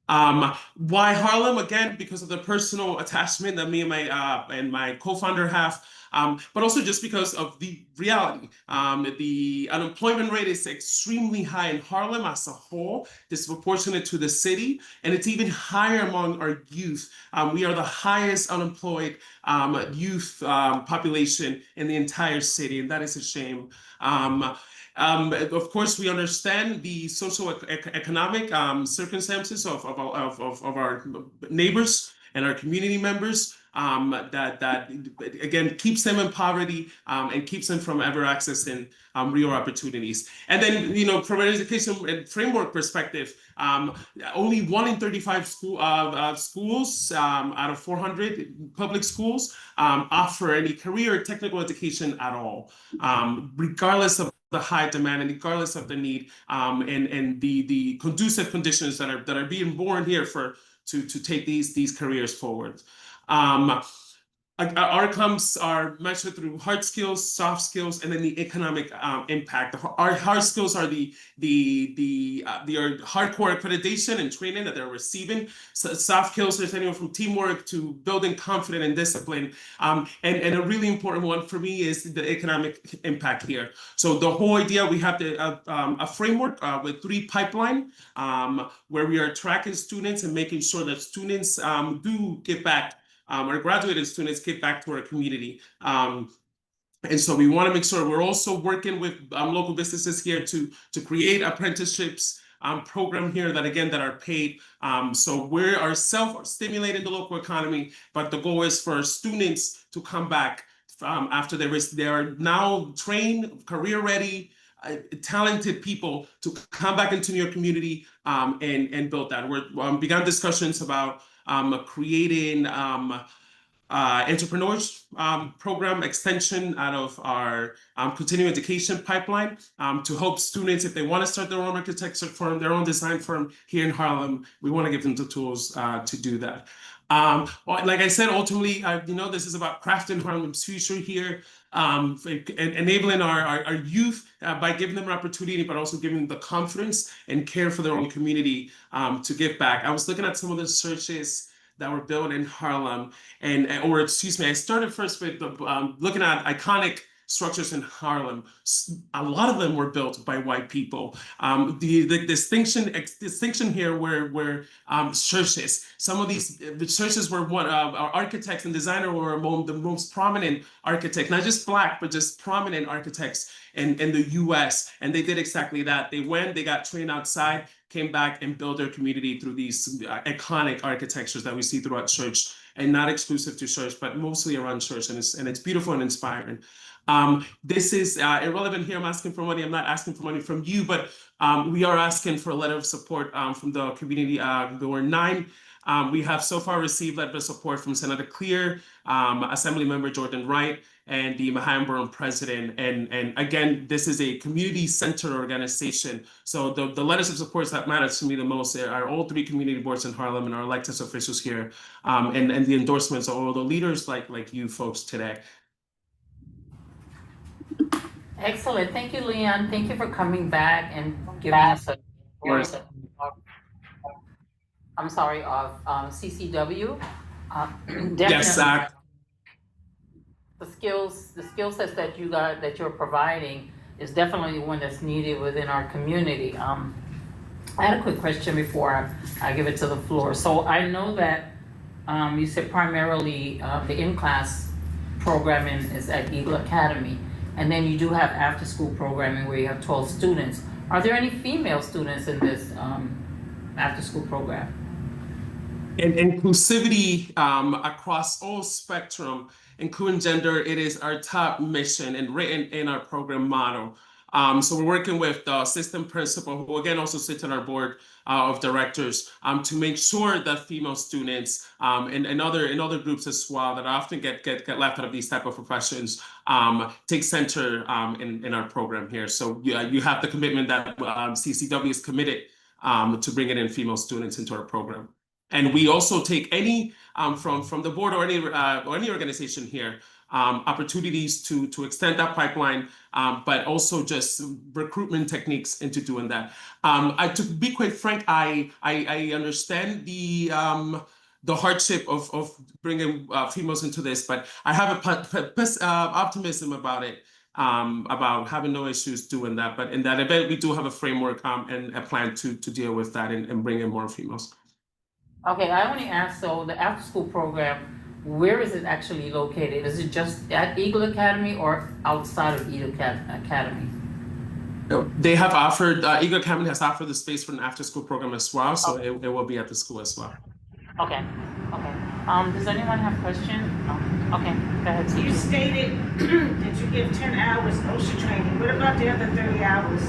Why Harlem? Again, because of the personal attachment that me and my co-founder have, but also just because of the reality. The unemployment rate is extremely high in Harlem as a whole, disproportionate to the city, and it's even higher among our youth. We are the highest unemployed youth population in the entire city, and that is a shame. Of course, we understand the socio-economic circumstances of our neighbors and our community members, that again keeps them in poverty and keeps them from ever accessing real opportunities. And then, you know, from an education and framework perspective, only 1 in 35 schools out of 400 public schools offer any career or technical education at all, regardless of the high demand and regardless of the need and the conducive conditions that are being born here to take these careers forward. Our outcomes are measured through hard skills, soft skills, and then the economic impact. Our hard skills are the hardcore accreditation and training that they're receiving. So soft skills is anything from teamwork to building confidence and discipline. And a really important one for me is the economic impact here. So the whole idea, we have a framework with 3 pipelines where we are tracking students and making sure that students do give back. Our graduated students give back to our community. And so we want to make sure we're also working with local businesses here to create apprenticeships program here that are paid. So we are self-stimulating the local economy, but the goal is for students to come back after they are now trained, career ready, talented people to come back into your community and build that. We're began discussions about creating entrepreneurs program extension out of our continuing education pipeline to help students if they want to start their own architecture firm, their own design firm here in Harlem. We want to give them the tools to do that. Like I said, ultimately, this is about crafting Harlem's future here, enabling our youth by giving them an opportunity, but also giving them the confidence and care for their own community to give back. I was looking at some of the searches that were built in Harlem, I started first with looking at iconic structures in Harlem. A lot of them were built by white people. The distinction here were churches. Some of these churches were our architects and designers were among the most prominent architects, not just Black, but just prominent architects in the US. And they did exactly that. They got trained outside, came back and built their community through these iconic architectures that we see throughout church and not exclusive to church, but mostly around church, and it's beautiful and inspiring. This is irrelevant here. I'm asking for money. I'm not asking for money from you, but we are asking for a letter of support from the community. There were 9. We have so far received letter of support from Senator Clear, Assemblymember Jordan Wright, and the Mahayan Borough president. And again, this is a community-centered organization. So the letters of support that matters to me the most are all 3 community boards in Harlem and our elected officials here, and the endorsements of all the leaders like you folks today. Excellent. Thank you, Leon. Thank you for coming back and giving us a voice. I'm sorry, of CCW. Yes, Definitely. The skill sets that you're providing is definitely one that's needed within our community. I had a quick question before I give it to the floor. So I know that you said primarily the in-class programming is at Eagle Academy, and then you do have after-school programming where you have 12 students. Are there any female students in this after-school program? And inclusivity across all spectrum, including gender, it is our top mission and written in our program motto. So we're working with the assistant principal, who again also sits on our board of directors, to make sure that female students and other groups as well that often get left out of these type of professions take center in our program here. So you have the commitment that CCW is committed to bringing in female students into our program. And we also take any from the board or any organization here opportunities to extend that pipeline, but also just recruitment techniques into doing that. To be quite frank, I understand the hardship of bringing females into this, but I have optimism about it. About having no issues doing that, but in that event, we do have a framework and a plan to deal with that and bring in more females. Okay, I only asked, so the after-school program, where is it actually located? Is it just at Eagle Academy or outside of Eagle Academy? They have offered, Eagle Academy has offered the space for an after-school program as well, so it will be at the school as well. Okay, okay. Does anyone have questions? Okay, go ahead, You teacher. stated that you give 10 hours OSHA training. What about the other 30 hours?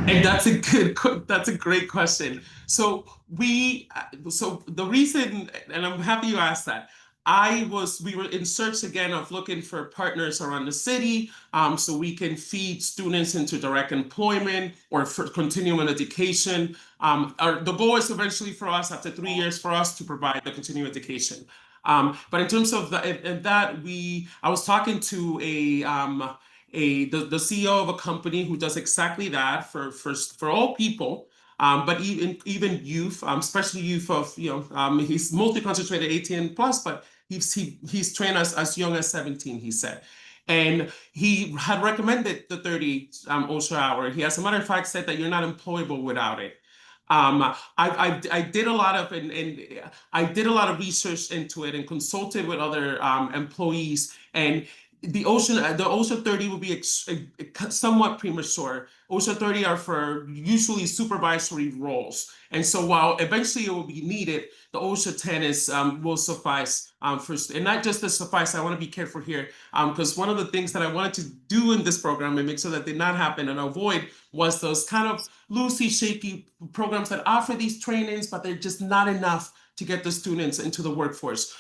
And that's a great question. So the reason, and I'm happy you asked that, we were in search again of looking for partners around the city, so we can feed students into direct employment or for continuing education. The goal is eventually for us, after 3 years, for us to provide the continuing education. But in terms of that, I was talking to the CEO of a company who does exactly that for all people, but even youth, especially youth of he's mostly concentrated 18 plus, but he's trained us as young as 17, he said. And he had recommended the 30 OSHA hour. He, as a matter of fact, said that you're not employable without it. I did a lot of I did a lot of research into it and consulted with other employees, and the OSHA 30 will be somewhat premature. OSHA 30 are for usually supervisory roles, and so while eventually it will be needed, the OSHA 10 will suffice first, and not just to suffice. I want to be careful here, because one of the things that I wanted to do in this program and make sure that did not happen and avoid was those kind of loosey, shaky programs that offer these trainings, but they're just not enough to get the students into the workforce.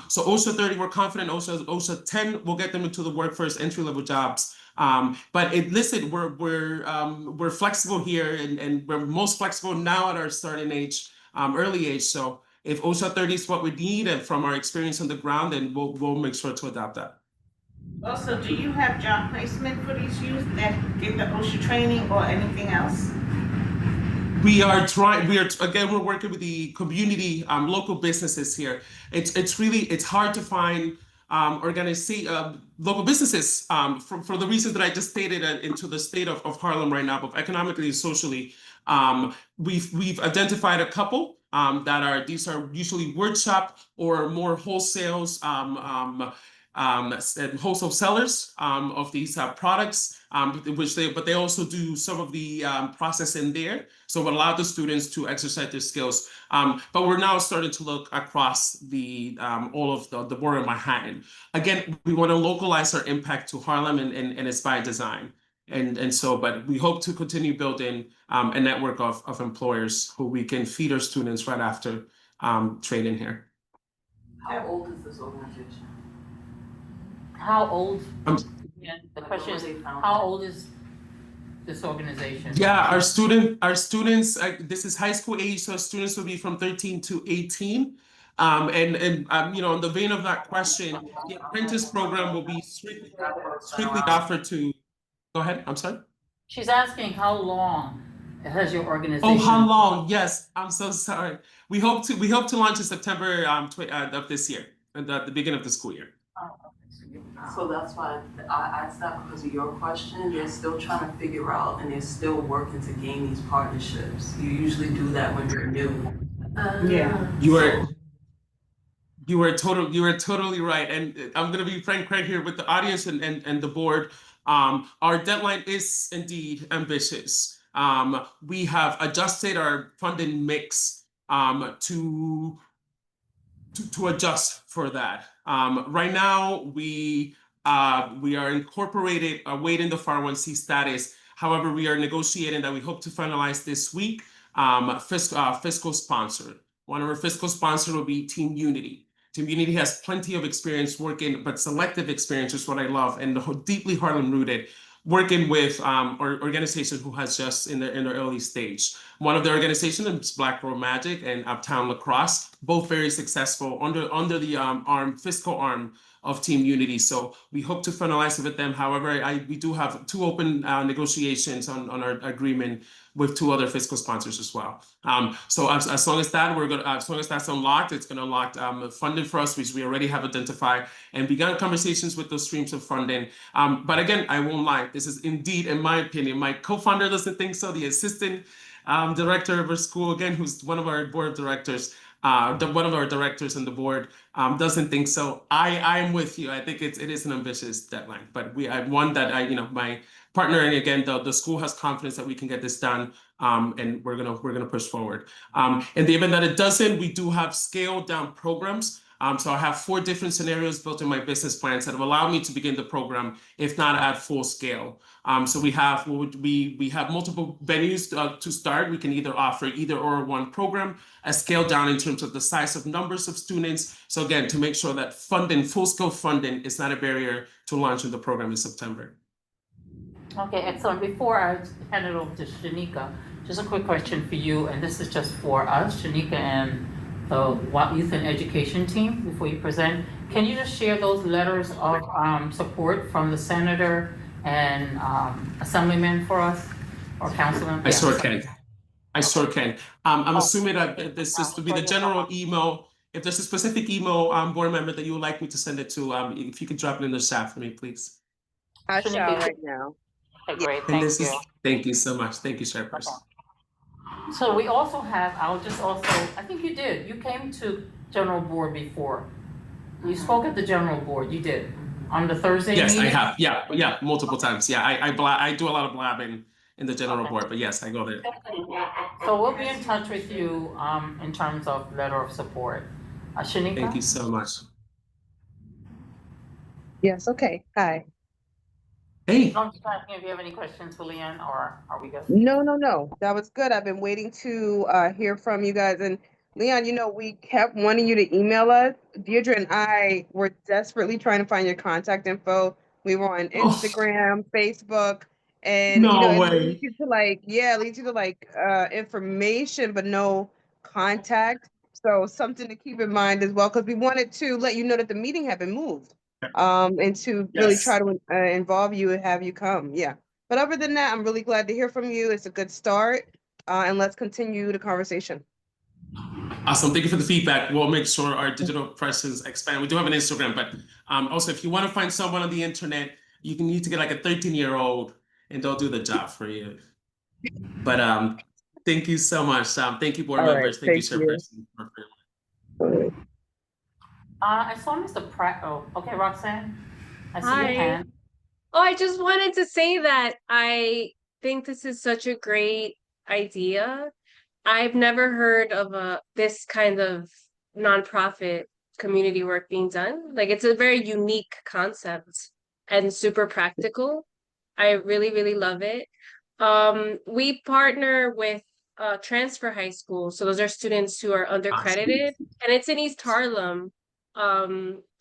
So OSHA 30, we're confident OSHA 10 will get them into the workforce, entry-level jobs. But listen, we're flexible here, and we're most flexible now at our starting age, early age. So if OSHA 30 is what we need, and from our experience on the ground, then we'll make sure to adopt that. Also, do you have job placement for these youth that get the OSHA training or anything else? We are again, we're working with the community, local businesses here. It's hard to find local businesses for the reasons that I just stated into the state of Harlem right now, both economically and socially. We've identified a couple these are usually workshop or more wholesales, wholesale sellers of these products, but they also do some of the process in there. So it allowed the students to exercise their skills. But we're now starting to look across the all of the borough of Manhattan. Again, we want to localize our impact to Harlem, and it's by design. And so, but we hope to continue building a network of employers who we can feed our students right after training here. How old is this organization? How old? Um, Yeah, the question is, When were they founded? how old is this organization? Yeah, our students, this is high school age, so students will be from 13 to 18. You know, in the vein of that question, the apprentice program will be strictly offered to, go ahead, I'm sorry. She's asking how long has your organization? Oh, how long? Yes, I'm so sorry. We hope to launch in September of this year, at the beginning of the school year. So that's why I asked that, because of your question. They're still trying to figure out, and they're still working to gain these partnerships. You usually do that when you're new. Yeah. You were totally right. And I'm gonna be frank right here with the audience and the board. Our deadline is indeed ambitious. We have adjusted our funding mix to adjust for that. Right now, we are incorporated, awaiting the 401(c) status. However, we are negotiating that we hope to finalize this week. Fiscal sponsor. One of our fiscal sponsors will be Team Unity. Team Unity has plenty of experience working, but selective experience is what I love, and deeply Harlem rooted, working with organizations who has just in the early stage. One of the organizations is Black Girl Magic and Uptown Lacrosse, both very successful under the fiscal arm of Team Unity. So we hope to finalize it with them. However, we do have 2 open negotiations on our agreement with 2 other fiscal sponsors as well. So as long as that's unlocked, it's going to unlock funding for us, which we already have identified and begun conversations with those streams of funding. But again, I won't lie. This is indeed, in my opinion, my co-founder doesn't think so. The assistant director of our school, again, who's one of our board of directors, one of our directors on the board, doesn't think so. I am with you. I think it is an ambitious deadline, but one that my partner, and again, the school has confidence that we can get this done, and we're gonna push forward. In the event that it doesn't, we do have scaled down programs. So I have 4 different scenarios built in my business plans that have allowed me to begin the program, if not at full scale. So we have multiple venues to start. We can either offer either or one program, a scale down in terms of the size of numbers of students. So again, to make sure that full scale funding is not a barrier to launching the program in September. Okay, excellent. Before I hand it over to Shanika, just a quick question for you, and this is just for us, Shanika and the Youth and Education team, before you present. Can you just share those letters of support from the senator and assemblyman for us, or councilman? I sure can. I'm assuming that this is to be the general email. If there's a specific email board member that you would like me to send it to, if you could drop it in the chat for me, please. I shall right now. Okay, great, And thank you. Thank you so much. Thank you, Chairperson. So we also have, I think you did, you came to general board before. You spoke at the general board, you did, on the Thursday meeting? Yes, I have. Yeah, multiple times. Yeah, I do a lot of blabbing in the general board, but yes, I go there. So we'll be in touch with you in terms of letter of support. Shanika? Thank you so much. Yes, okay. Hi. Hey. I'm just asking if you have any questions for Leanne, or are we good? No. That was good. I've been waiting to hear from you guys. And Leon, we kept wanting you to email us. Deirdre and I were desperately trying to find your contact info. We were on Instagram, Facebook, and No it way. leads you to information, but no contact. So something to keep in mind as well, because we wanted to let you know that the meeting had been moved. And to really try to involve you and have you come. Yeah. But other than that, I'm really glad to hear from you. It's a good start. And let's continue the conversation. Awesome. Thank you for the feedback. We'll make sure our digital presence expand. We do have an Instagram, but also if you want to find someone on the internet, you need to get like a 13-year-old and they'll do the job for you. But thank you so much. Thank you, board members. Thank you, Chairperson. I saw Mr. Pratt. Oh, okay, Roxanne. I see your Hi. hand. Oh, I just wanted to say that I think this is such a great idea. I've never heard of this kind of nonprofit community work being done. Like it's a very unique concept and super practical. I really, really love it. We partner with transfer high school. So those are students who are undercredited, and it's in East Harlem.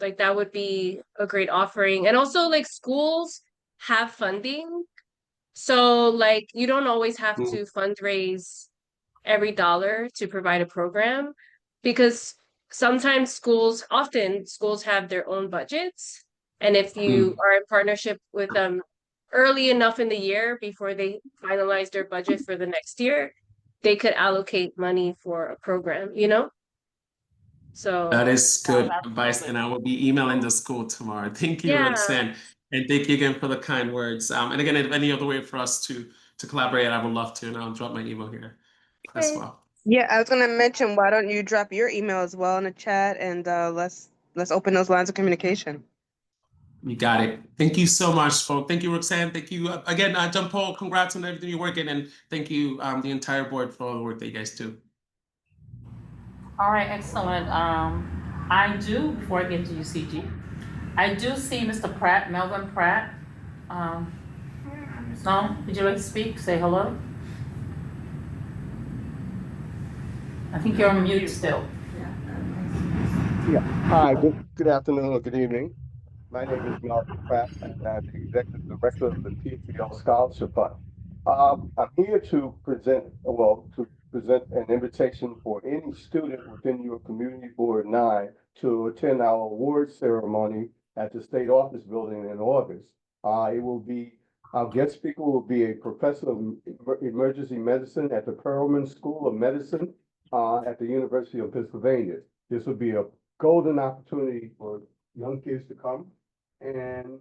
Like that would be a great offering. And also like schools have funding. So like you don't always have Mm. to fundraise every dollar to provide a program because often schools have their own budgets. And if you Mm. are in partnership with them early enough in the year before they finalize their budget for the next year, they could allocate money for a program, you know? So, That is Oh, good advice, absolutely. and I will be emailing the school tomorrow. Thank you, yeah. Roxanne, and thank you again for the kind words. And again, if any other way for us to collaborate, I would love to, and I'll drop my email here as Okay. well. Yeah, I was gonna mention, why don't you drop your email as well in the chat, and let's open those lines of communication. You got it. Thank you so much, folks. Thank you, Roxanne. Thank you again, John Paul. Congrats on everything you're working, and thank you, the entire board for all the work that you guys do. All right, excellent. I do, before I get to UCG, I do see Mr. Pratt, Melvin Pratt. No, would you like to speak? Say hello? I think you're on mute still. Yeah. Hi, good afternoon or good evening. My name is Malcolm Pratt, and I'm the Executive Director of the PPL Scholarship Fund. I'm here to present an invitation for any student within your Community Board 9 to attend our award ceremony at the State Office Building in August. Our guest speaker will be a professor of emergency medicine at the Perelman School of Medicine at the University of Pennsylvania. This will be a golden opportunity for young kids to come and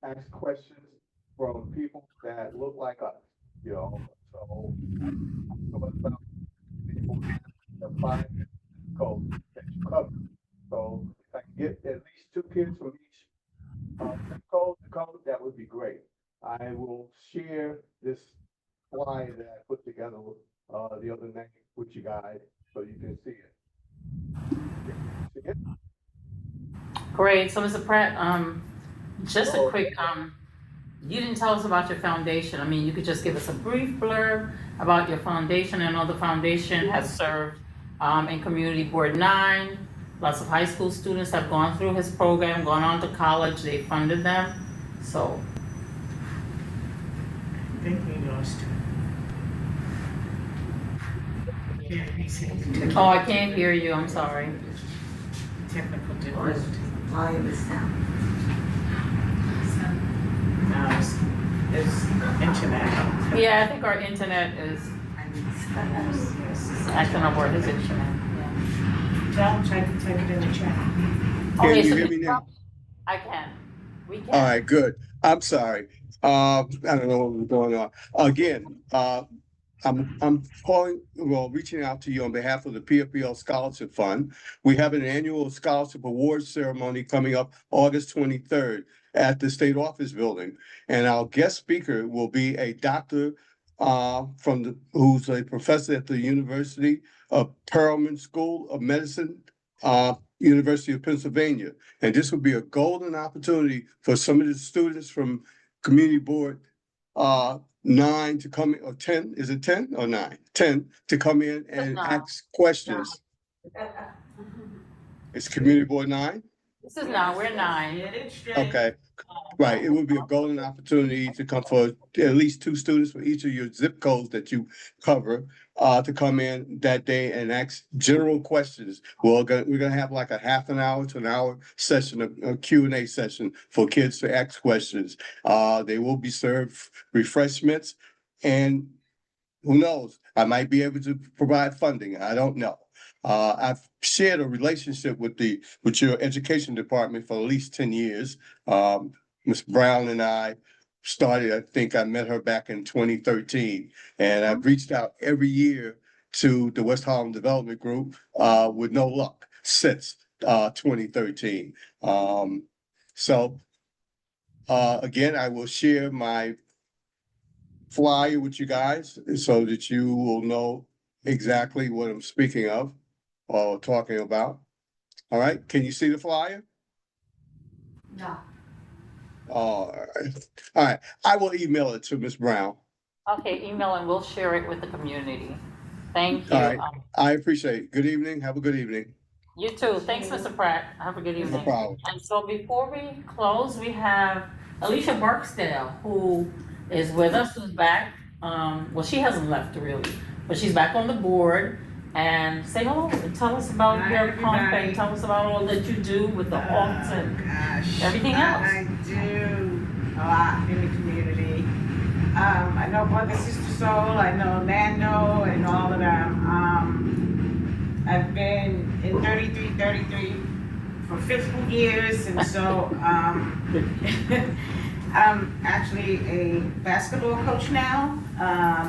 ask questions from people that look like us, you know. So about the 5 codes that you cover. So if I can get at least 2 kids from each zip code to come, that would be great. I will share this flyer that I put together the other night with you guys so you can see it. See it? Great. So, Mr. Pratt, just a quick, you didn't tell us about your foundation. I mean, you could just give us a brief blurb about your foundation. I know the foundation has served in Community Board 9. Lots of high school students have gone through his program, gone on to college. They funded them. So, I think we lost her. oh, I can't hear you. I'm sorry. Technical difficulty. Volume is down. No, it's internet. Yeah, I think our internet is acting up, or his internet. Don't try to type it in the chat. Can Okay, you so hear me now? I can. We can. All right, good. I'm sorry. I don't know what was going on. Again, I'm reaching out to you on behalf of the PFBL Scholarship Fund. We have an annual scholarship award ceremony coming up August 23rd at the State Office Building. And our guest speaker will be a doctor who's a professor at the University of Perelman School of Medicine, University of Pennsylvania. And this will be a golden opportunity for some of the students from Community Board 9 to come in, or 10, is it 10 or 9? 10 to come in and ask questions. It's Community Board 9? This is now, we're 9. Okay, right. It would be a golden opportunity to come for at least 2 students for each of your zip codes that you cover to come in that day and ask general questions. We're gonna have like a half an hour to an hour session, a Q&A session for kids to ask questions. They will be served refreshments, and who knows, I might be able to provide funding. I don't know. I've shared a relationship with your education department for at least 10 years. Ms. Brown and I started, I think I met her back in 2013, and I've reached out every year to the West Harlem Development Group with no luck since. 2013. So again, I will share my flyer with you guys so that you will know exactly what I'm speaking of or talking about. All right, can you see the flyer? No. All right, I will email it to Ms. Brown. Okay, email and we'll share it with the community. Thank you. All right, I appreciate it. Good evening, have a good evening. You too. Thanks, Mr. Pratt. Have a good No evening. problem. And so before we close, we have Alicia Barksdale, who is with us, who's back. Well, she hasn't left really, but she's back on the board. And say hello and tell us about Hi, your pump everybody. and tell us about all that you do with the Hawks and everything else. I do a lot in the community. I know Brother Sister Soul, I know Nando and all of them. I've been in 33 for 50 years, and so I'm actually a basketball coach now,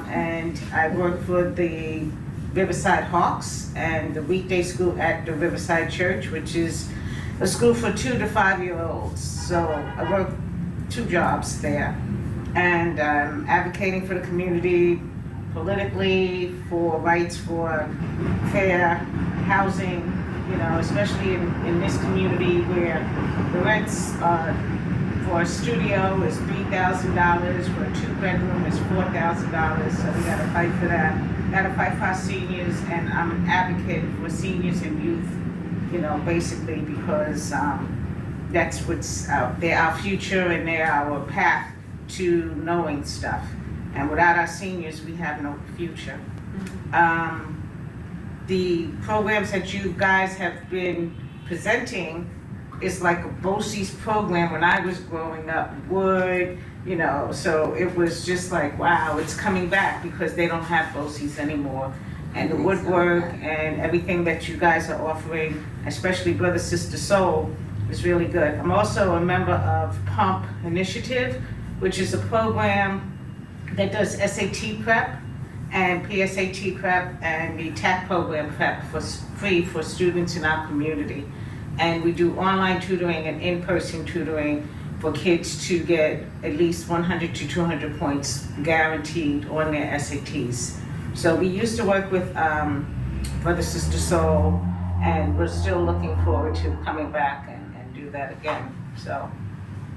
and I work for the Riverside Hawks and the weekday school at the Riverside Church, which is a school for 2 to 5-year-olds. So I work 2 jobs there, and I'm advocating for the community politically for rights for fair housing, you know, especially in this community where the rents for a studio is $3,000, for a 2-bedroom is $4,000, so we gotta fight for that. Gotta fight for our seniors, and I'm an advocate for seniors and youth, you know, basically because that's what's they're our future and they're our path to knowing stuff. And without our seniors, we have no future. The programs that you guys have been presenting is like a BOCES program when I was growing up, Wood, you know, so it was just like, wow, it's coming back because they don't have BOCES anymore. And the woodwork and everything that you guys are offering, especially Brother Sister Soul, is really good. I'm also a member of Pump Initiative, which is a program that does SAT prep and PSAT prep and the TAC program prep for free for students in our community. And we do online tutoring and in-person tutoring for kids to get at least 100 to 200 points guaranteed on their SATs. So we used to work with Brother Sister Soul, and we're still looking forward to coming back and do that again. So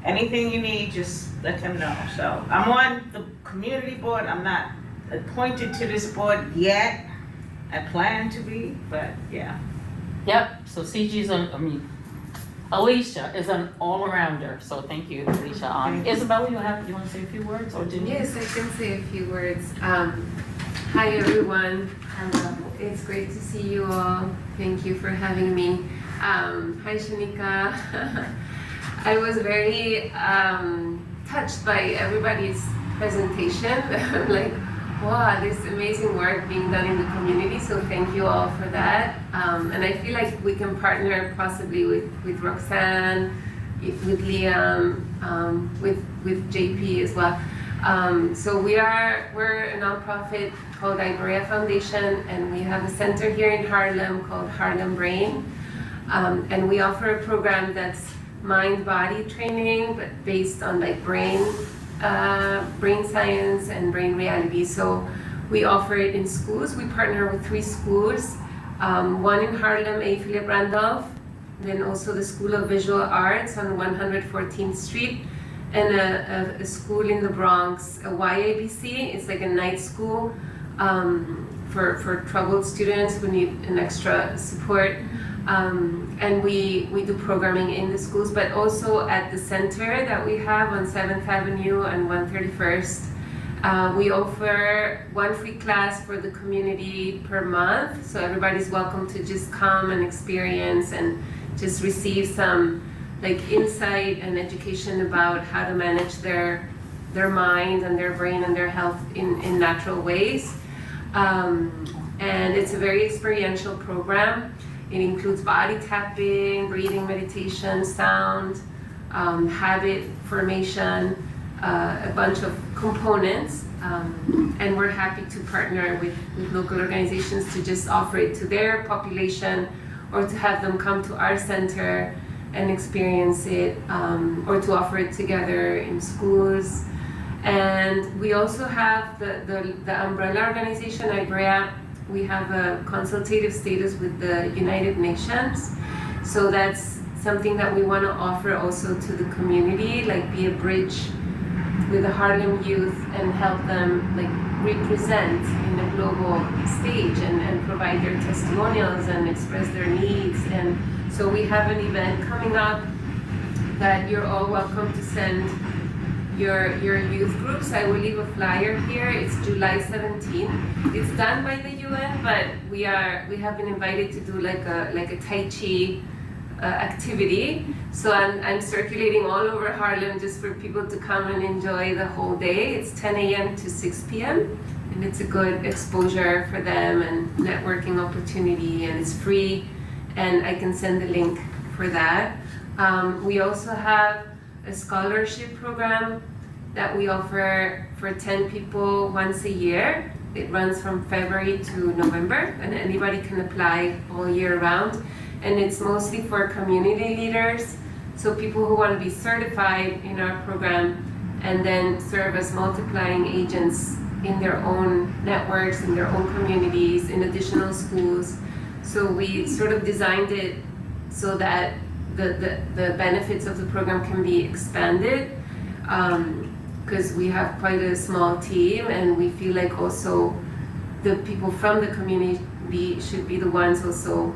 anything you need, just let them know. So I'm on the community board. I'm not appointed to this board yet. I plan to be, but yeah. Yep, so CG's Alicia is an all-arounder, so thank you, Alicia. Isabella, you want to say a few words, or didn't you? Yes, I can say a few words. Hi everyone, it's great to see you all. Thank you for having me. Hi Shanika. I was very touched by everybody's presentation. Like, wow, this amazing work being done in the community, so thank you all for that. And I feel like we can partner possibly with Roxanne, with Liam, with JP as well. So we're a nonprofit called Iberia Foundation, and we have a center here in Harlem called Harlem Brain. And we offer a program that's mind-body training, but based on like brain science and brain reality. So we offer it in schools. We partner with 3 schools, one in Harlem, A. Philip Randolph, then also the School of Visual Arts on 114th Street, and a school in the Bronx, a YABC. It's like a night school for troubled students who need an extra support. And we do programming in the schools, but also at the center that we have on 7th Avenue and 131st. We offer 1 free class for the community per month, so everybody's welcome to just come and experience and just receive some like insight and education about how to manage their mind and their brain and their health in natural ways. And it's a very experiential program. It includes body tapping, breathing meditation, sound, habit formation, a bunch of components. And we're happy to partner with local organizations to just offer it to their population or to have them come to our center and experience it, or to offer it together in schools. And we also have the umbrella organization, IBREA. We have a consultative status with the United Nations. So that's something that we want to offer also to the community, like be a bridge with the Harlem youth and help them like represent in the global stage and provide their testimonials and express their needs. And so we have an event coming up that you're all welcome to send your youth groups. I will leave a flyer here. It's July 17th. It's done by the UN, but we have been invited to do like a Tai Chi activity. So I'm circulating all over Harlem just for people to come and enjoy the whole day. It's 10 a.m. to 6 p.m. and it's a good exposure for them and networking opportunity, and it's free, and I can send the link for that. We also have a scholarship program that we offer for 10 people once a year. It runs from February to November, and anybody can apply all year round. And it's mostly for community leaders, so people who want to be certified in our program and then serve as multiplying agents in their own networks, in their own communities, in additional schools. So we sort of designed it so that the benefits of the program can be expanded, because we have quite a small team, and we feel like also the people from the community should be the ones also,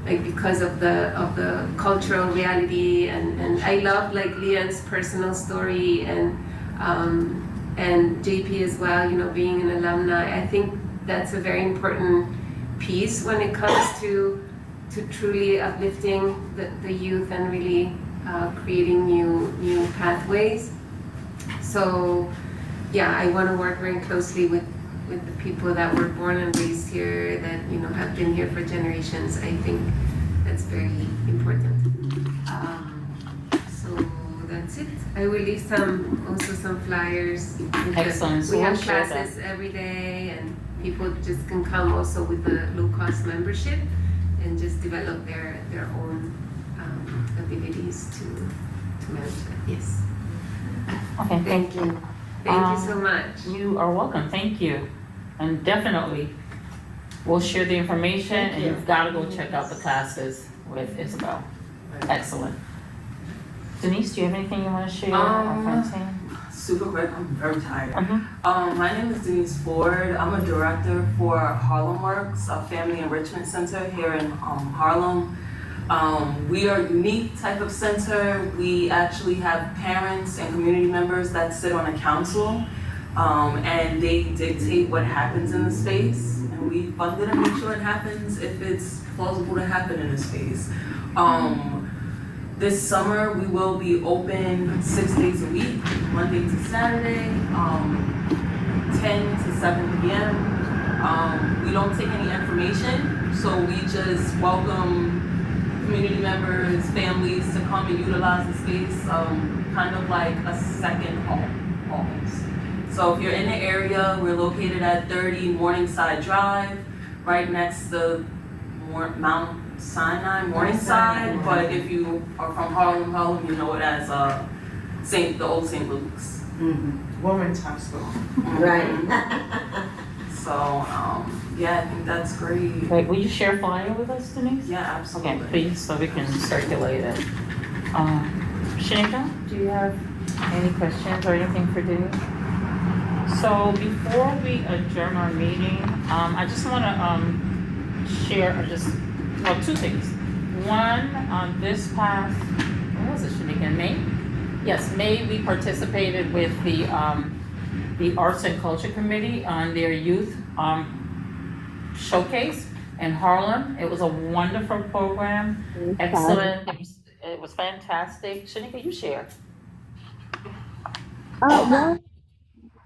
like, because of the cultural reality, and I love like Leanne's personal story, and JP as well, you know, being an alumni. I think that's a very important piece when it comes to truly uplifting the youth and really creating new pathways. So yeah, I want to work very closely with the people that were born and raised here, that, you know, have been here for generations. I think that's very important. So that's it. I will leave also some flyers. Excellent. So We have we'll share classes every day, and people just can come also with the low-cost membership and just develop their own abilities to manage that. Yes. Okay, Thank you. Thank you so much. You are welcome, thank you. And definitely, we'll share the information, and you've got to go check out the classes with Isabel. Excellent. Denise, do you have anything you want to share? Or Francine? Super quick, I'm very tired. Mhm. My name is Denise Ford. I'm a director for Harlem Works, a family enrichment center here in Harlem. We are a unique type of center. We actually have parents and community members that sit on a council, and they dictate what happens in the space, and we fund it and make sure it happens if it's plausible to happen in the space. This summer we will be open 6 days a week, Monday to Saturday, 10 to 7 p.m. We don't take any information, so we just welcome community members, families to come and utilize the space, kind of like a second home, almost. So if you're in the area, we're located at 30 Morningside Drive, right next to Mount Sinai, Morningside. But if you are from Harlem, you know it as the old St. Luke's. Women's hospital. Right. So yeah, I think that's great. Wait, will you share a flyer with us, Denise? Yeah, absolutely. Okay, please, so we can circulate it. Shanika, do you have any questions or anything for Denise? So before we adjourn our meeting, I just want to share two things. One, this past, when was it, Shanika, in May? Yes, May, we participated with the Arts and Culture Committee on their youth showcase in Harlem. It was a wonderful program, excellent. It was fantastic. Shanika, you share. Well,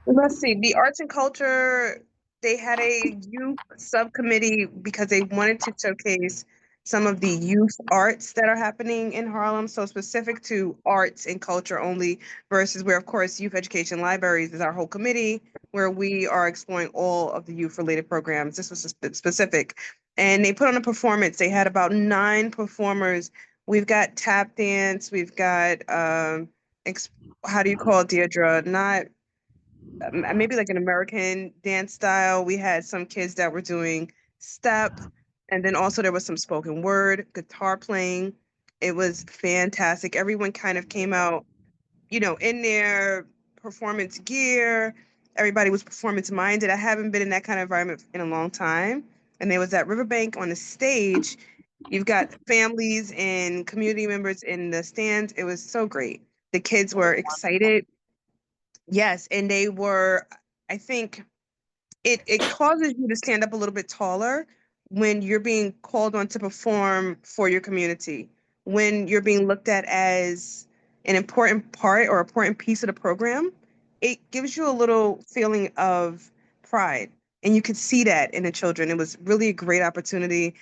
let's see. The arts and culture, they had a youth subcommittee because they wanted to showcase some of the youth arts that are happening in Harlem. So specific to arts and culture only versus where, of course, Youth Education Libraries is our whole committee where we are exploring all of the youth related programs. This was specific. And they put on a performance. They had about 9 performers. We've got tap dance. We've got, how do you call it, Deirdre? Not maybe like an American dance style. We had some kids that were doing step, and then also there was some spoken word, guitar playing. It was fantastic. Everyone kind of came out, in their performance gear. Everybody was performance minded. I haven't been in that kind of environment in a long time. And there was that riverbank on the stage. You've got families and community members in the stands. It was so great. The kids were excited. Yes, and they were, I think it causes you to stand up a little bit taller when you're being called on to perform for your community, when you're being looked at as an important part or important piece of the program. It gives you a little feeling of pride, and you could see that in the children. It was really a great opportunity.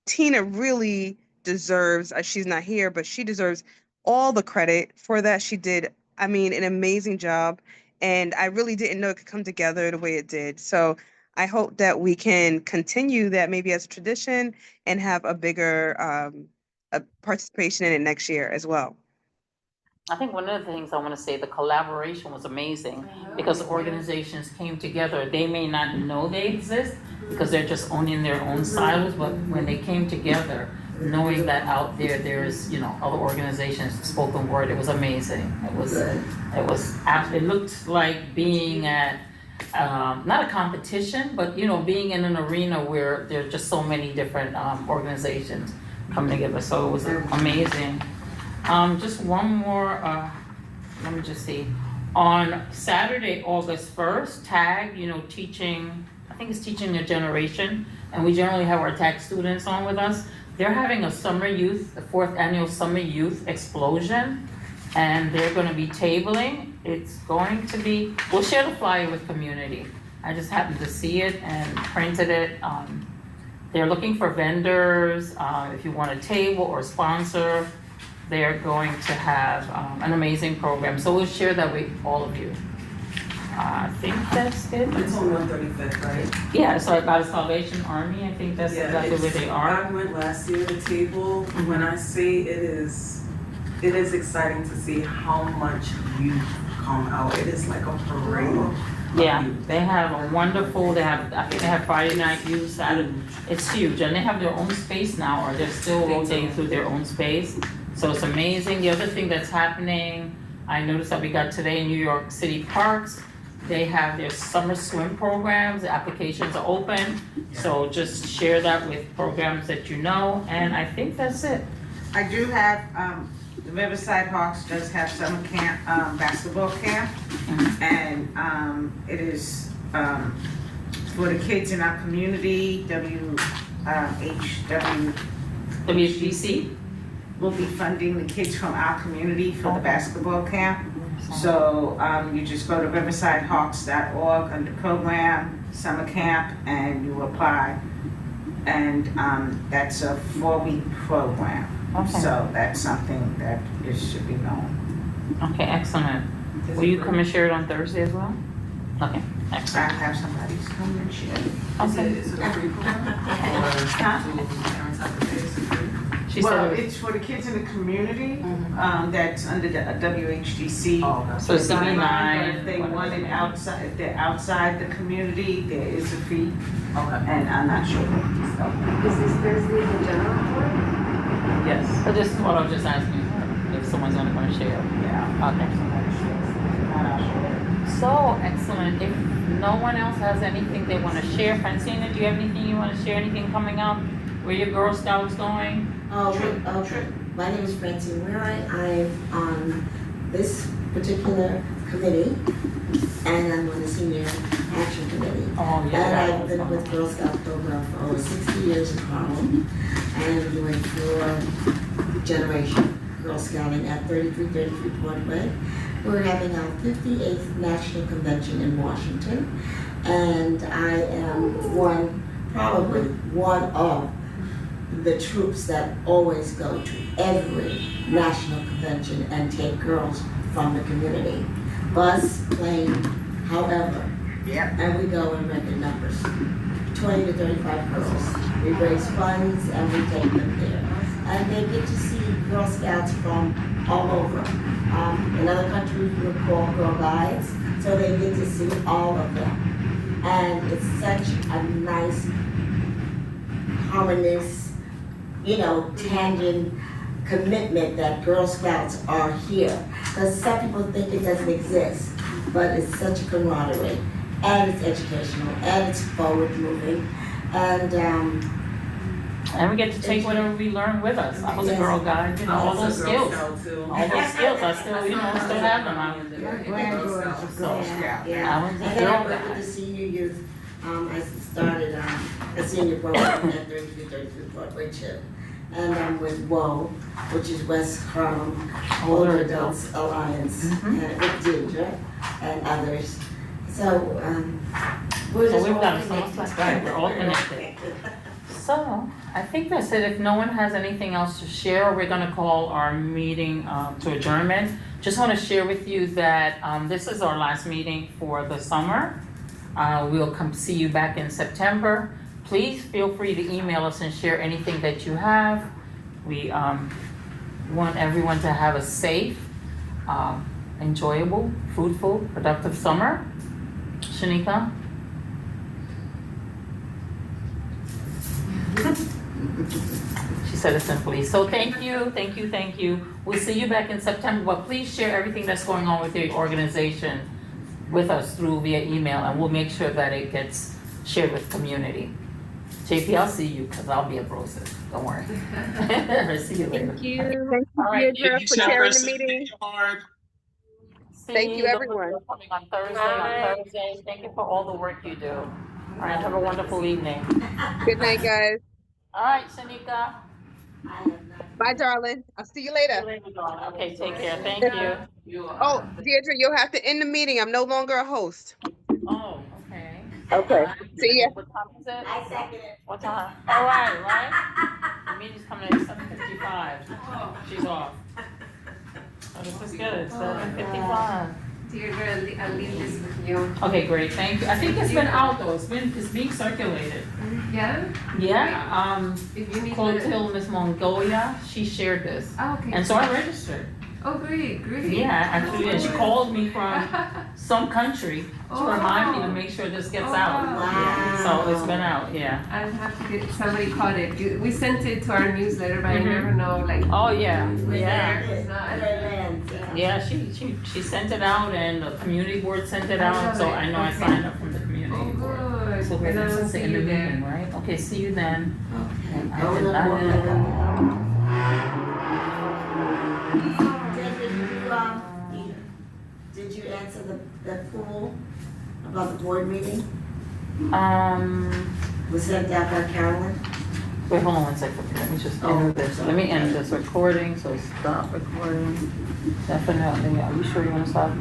Tina really deserves, she's not here, but she deserves all the credit for that. She did, I mean, an amazing job. And I really didn't know it could come together the way it did. So I hope that we can continue that maybe as a tradition and have a bigger participation in it next year as well. I think one of the things I want to say, the collaboration was amazing because organizations came together. They may not know they exist because they're just owning their own silos, but when they came together, knowing that out there, there's, other organizations, spoken word, it was amazing. It looked like being at, not a competition, but, being in an arena where there's just so many different organizations coming together. So it was amazing. Just one more, let me just see. On Saturday, August 1st, TAG, teaching, I think it's Teaching a Generation, and we generally have our TAG students on with us. They're having a the 4th annual Summer Youth Explosion, and they're gonna be tabling. It's going to be, we'll share the flyer with community. I just happened to see it and printed it. They're looking for vendors, if you want a table or sponsor. They're going to have an amazing program. So we'll share that with all of you. I think that's it. It's on 135th, right? Yeah, it's like by the Salvation Army. I think that's exactly where they are. I went last year to the table. When I say it is exciting to see how much youth come out. It is like a parade. Yeah, they have a wonderful, I think they have Friday night youth, Saturday. It's huge, and they have their own space now, or they're still rotating through their own space. So it's amazing. The other thing that's happening, I noticed that we got today in New York City Parks, they have their summer swim programs. The applications are open. So just share that with programs that you know. And I think that's it. I do have, the Riverside Hawks does have summer camp, basketball camp. And it is for the kids in our community, WHDC will be funding the kids from our community for the basketball camp. So you just go to riversidehawks.org under program, summer camp, and you apply. And that's a 4-week program. Okay. So that's something that should be known. Okay, excellent. Will you come and share it on Thursday as well? Okay, I excellent. have somebody come and share. Okay. Is it a free program? Or do parents have to pay? Is it free? She Well, said, it's for the kids in the community, that's under the WHDC. Oh, that's so CB9. But if they want it outside, if they're outside the community, there is a fee, okay. and I'm not sure. Is this Thursday the general board? Yes. so this is what I was just asking, if someone's gonna come and share. Yeah. Okay. I'm not sure. So excellent. If no one else has anything they want to share, Francina, do you have anything you want to share? Anything coming up? Where your Girl Scouts going? Okay. My name is Francine Wainwright. I'm on this particular committee, and I'm on the Senior Action Committee. Oh, yeah. And I've been with Girl Scout program for over 60 years in Harlem, and I'm doing 4 generation Girl Scouting at 3333 Broadway. We're having our 58th National Convention in Washington, and I am probably one of the troops that always go to every national convention and take girls from the community. Bus, plane, however. Yep. And we go in record numbers, 20 to 35 girls. We raise funds and we take them there. And they get to see Girl Scouts from all over. In other countries, we would call Girl Guides, so they get to see all of them. And it's such a nice, harmonious, tangent commitment that Girl Scouts are here. Because some people think it doesn't exist, but it's such a camaraderie, and it's educational, and it's forward moving, and And we get to take whatever we learn with us. I was a Girl Guide, all those skills. All those skills, I still, still have them. Yeah. I was a And then I Girl work with the Guide. senior youth. I started a senior program at 33 Broadway too. And I'm with WOA, which is West Harlem Older Adults Alliance, and with Deirdre and others. So, we're So just we've all got connected. right, we're all connected. So, I think that's it. If no one has anything else to share, we're gonna call our meeting to adjournment. Just wanna share with you that this is our last meeting for the summer. We'll come see you back in September. Please feel free to email us and share anything that you have. We want everyone to have a safe, enjoyable, fruitful, productive summer. Shanika? She said it simply. So thank you. We'll see you back in September, but please share everything that's going on with your organization with us through via email, and we'll make sure that it gets shared with community. JP, I'll see you, because I'll be at Broseph. Don't worry. I'll see you later. Thank you. All right. Deirdre, for chairing the meeting. Thank you, everyone. We're coming on Thursday. Thank you for all the work you do. All right, have a wonderful evening. Good night, guys. All right, Shanika. Bye, darling. I'll see you later. Okay, take care. Thank you. Oh, Deirdre, you'll have to end the meeting. I'm no longer a host. Oh, okay. Okay. See ya. What time is it? I second it. What time? All right, right? The meeting's coming at 7:55. She's off. Oh, this is good. It's 7:55. Deirdre, I'll leave this with you. Okay, great. Thank you. I think it's been out though. It's being circulated. Yeah? Yeah. If you need Clotilde, Miss Mongolia, she shared this. Oh, okay. And so I registered. Oh, great. Yeah, actually, and she called me from some country to remind me to make sure this gets out. Wow. So it's been out, yeah. I'll have to get somebody caught it. We sent it to our newsletter, but I never know, like. Oh, yeah, was yeah. there, was not. Yeah, she sent it out and the community board sent it out, so I know I signed up from the community Oh, board. good. So we're And I will gonna see in the you meeting, there. right? Okay, see you then. Okay. I did- Did you answer the pool about the board meeting? Was sent out by Carolyn? Wait, hold on one second. Let me just end this. Let me end this recording, so stop recording. Definitely. Are you sure you wanna stop?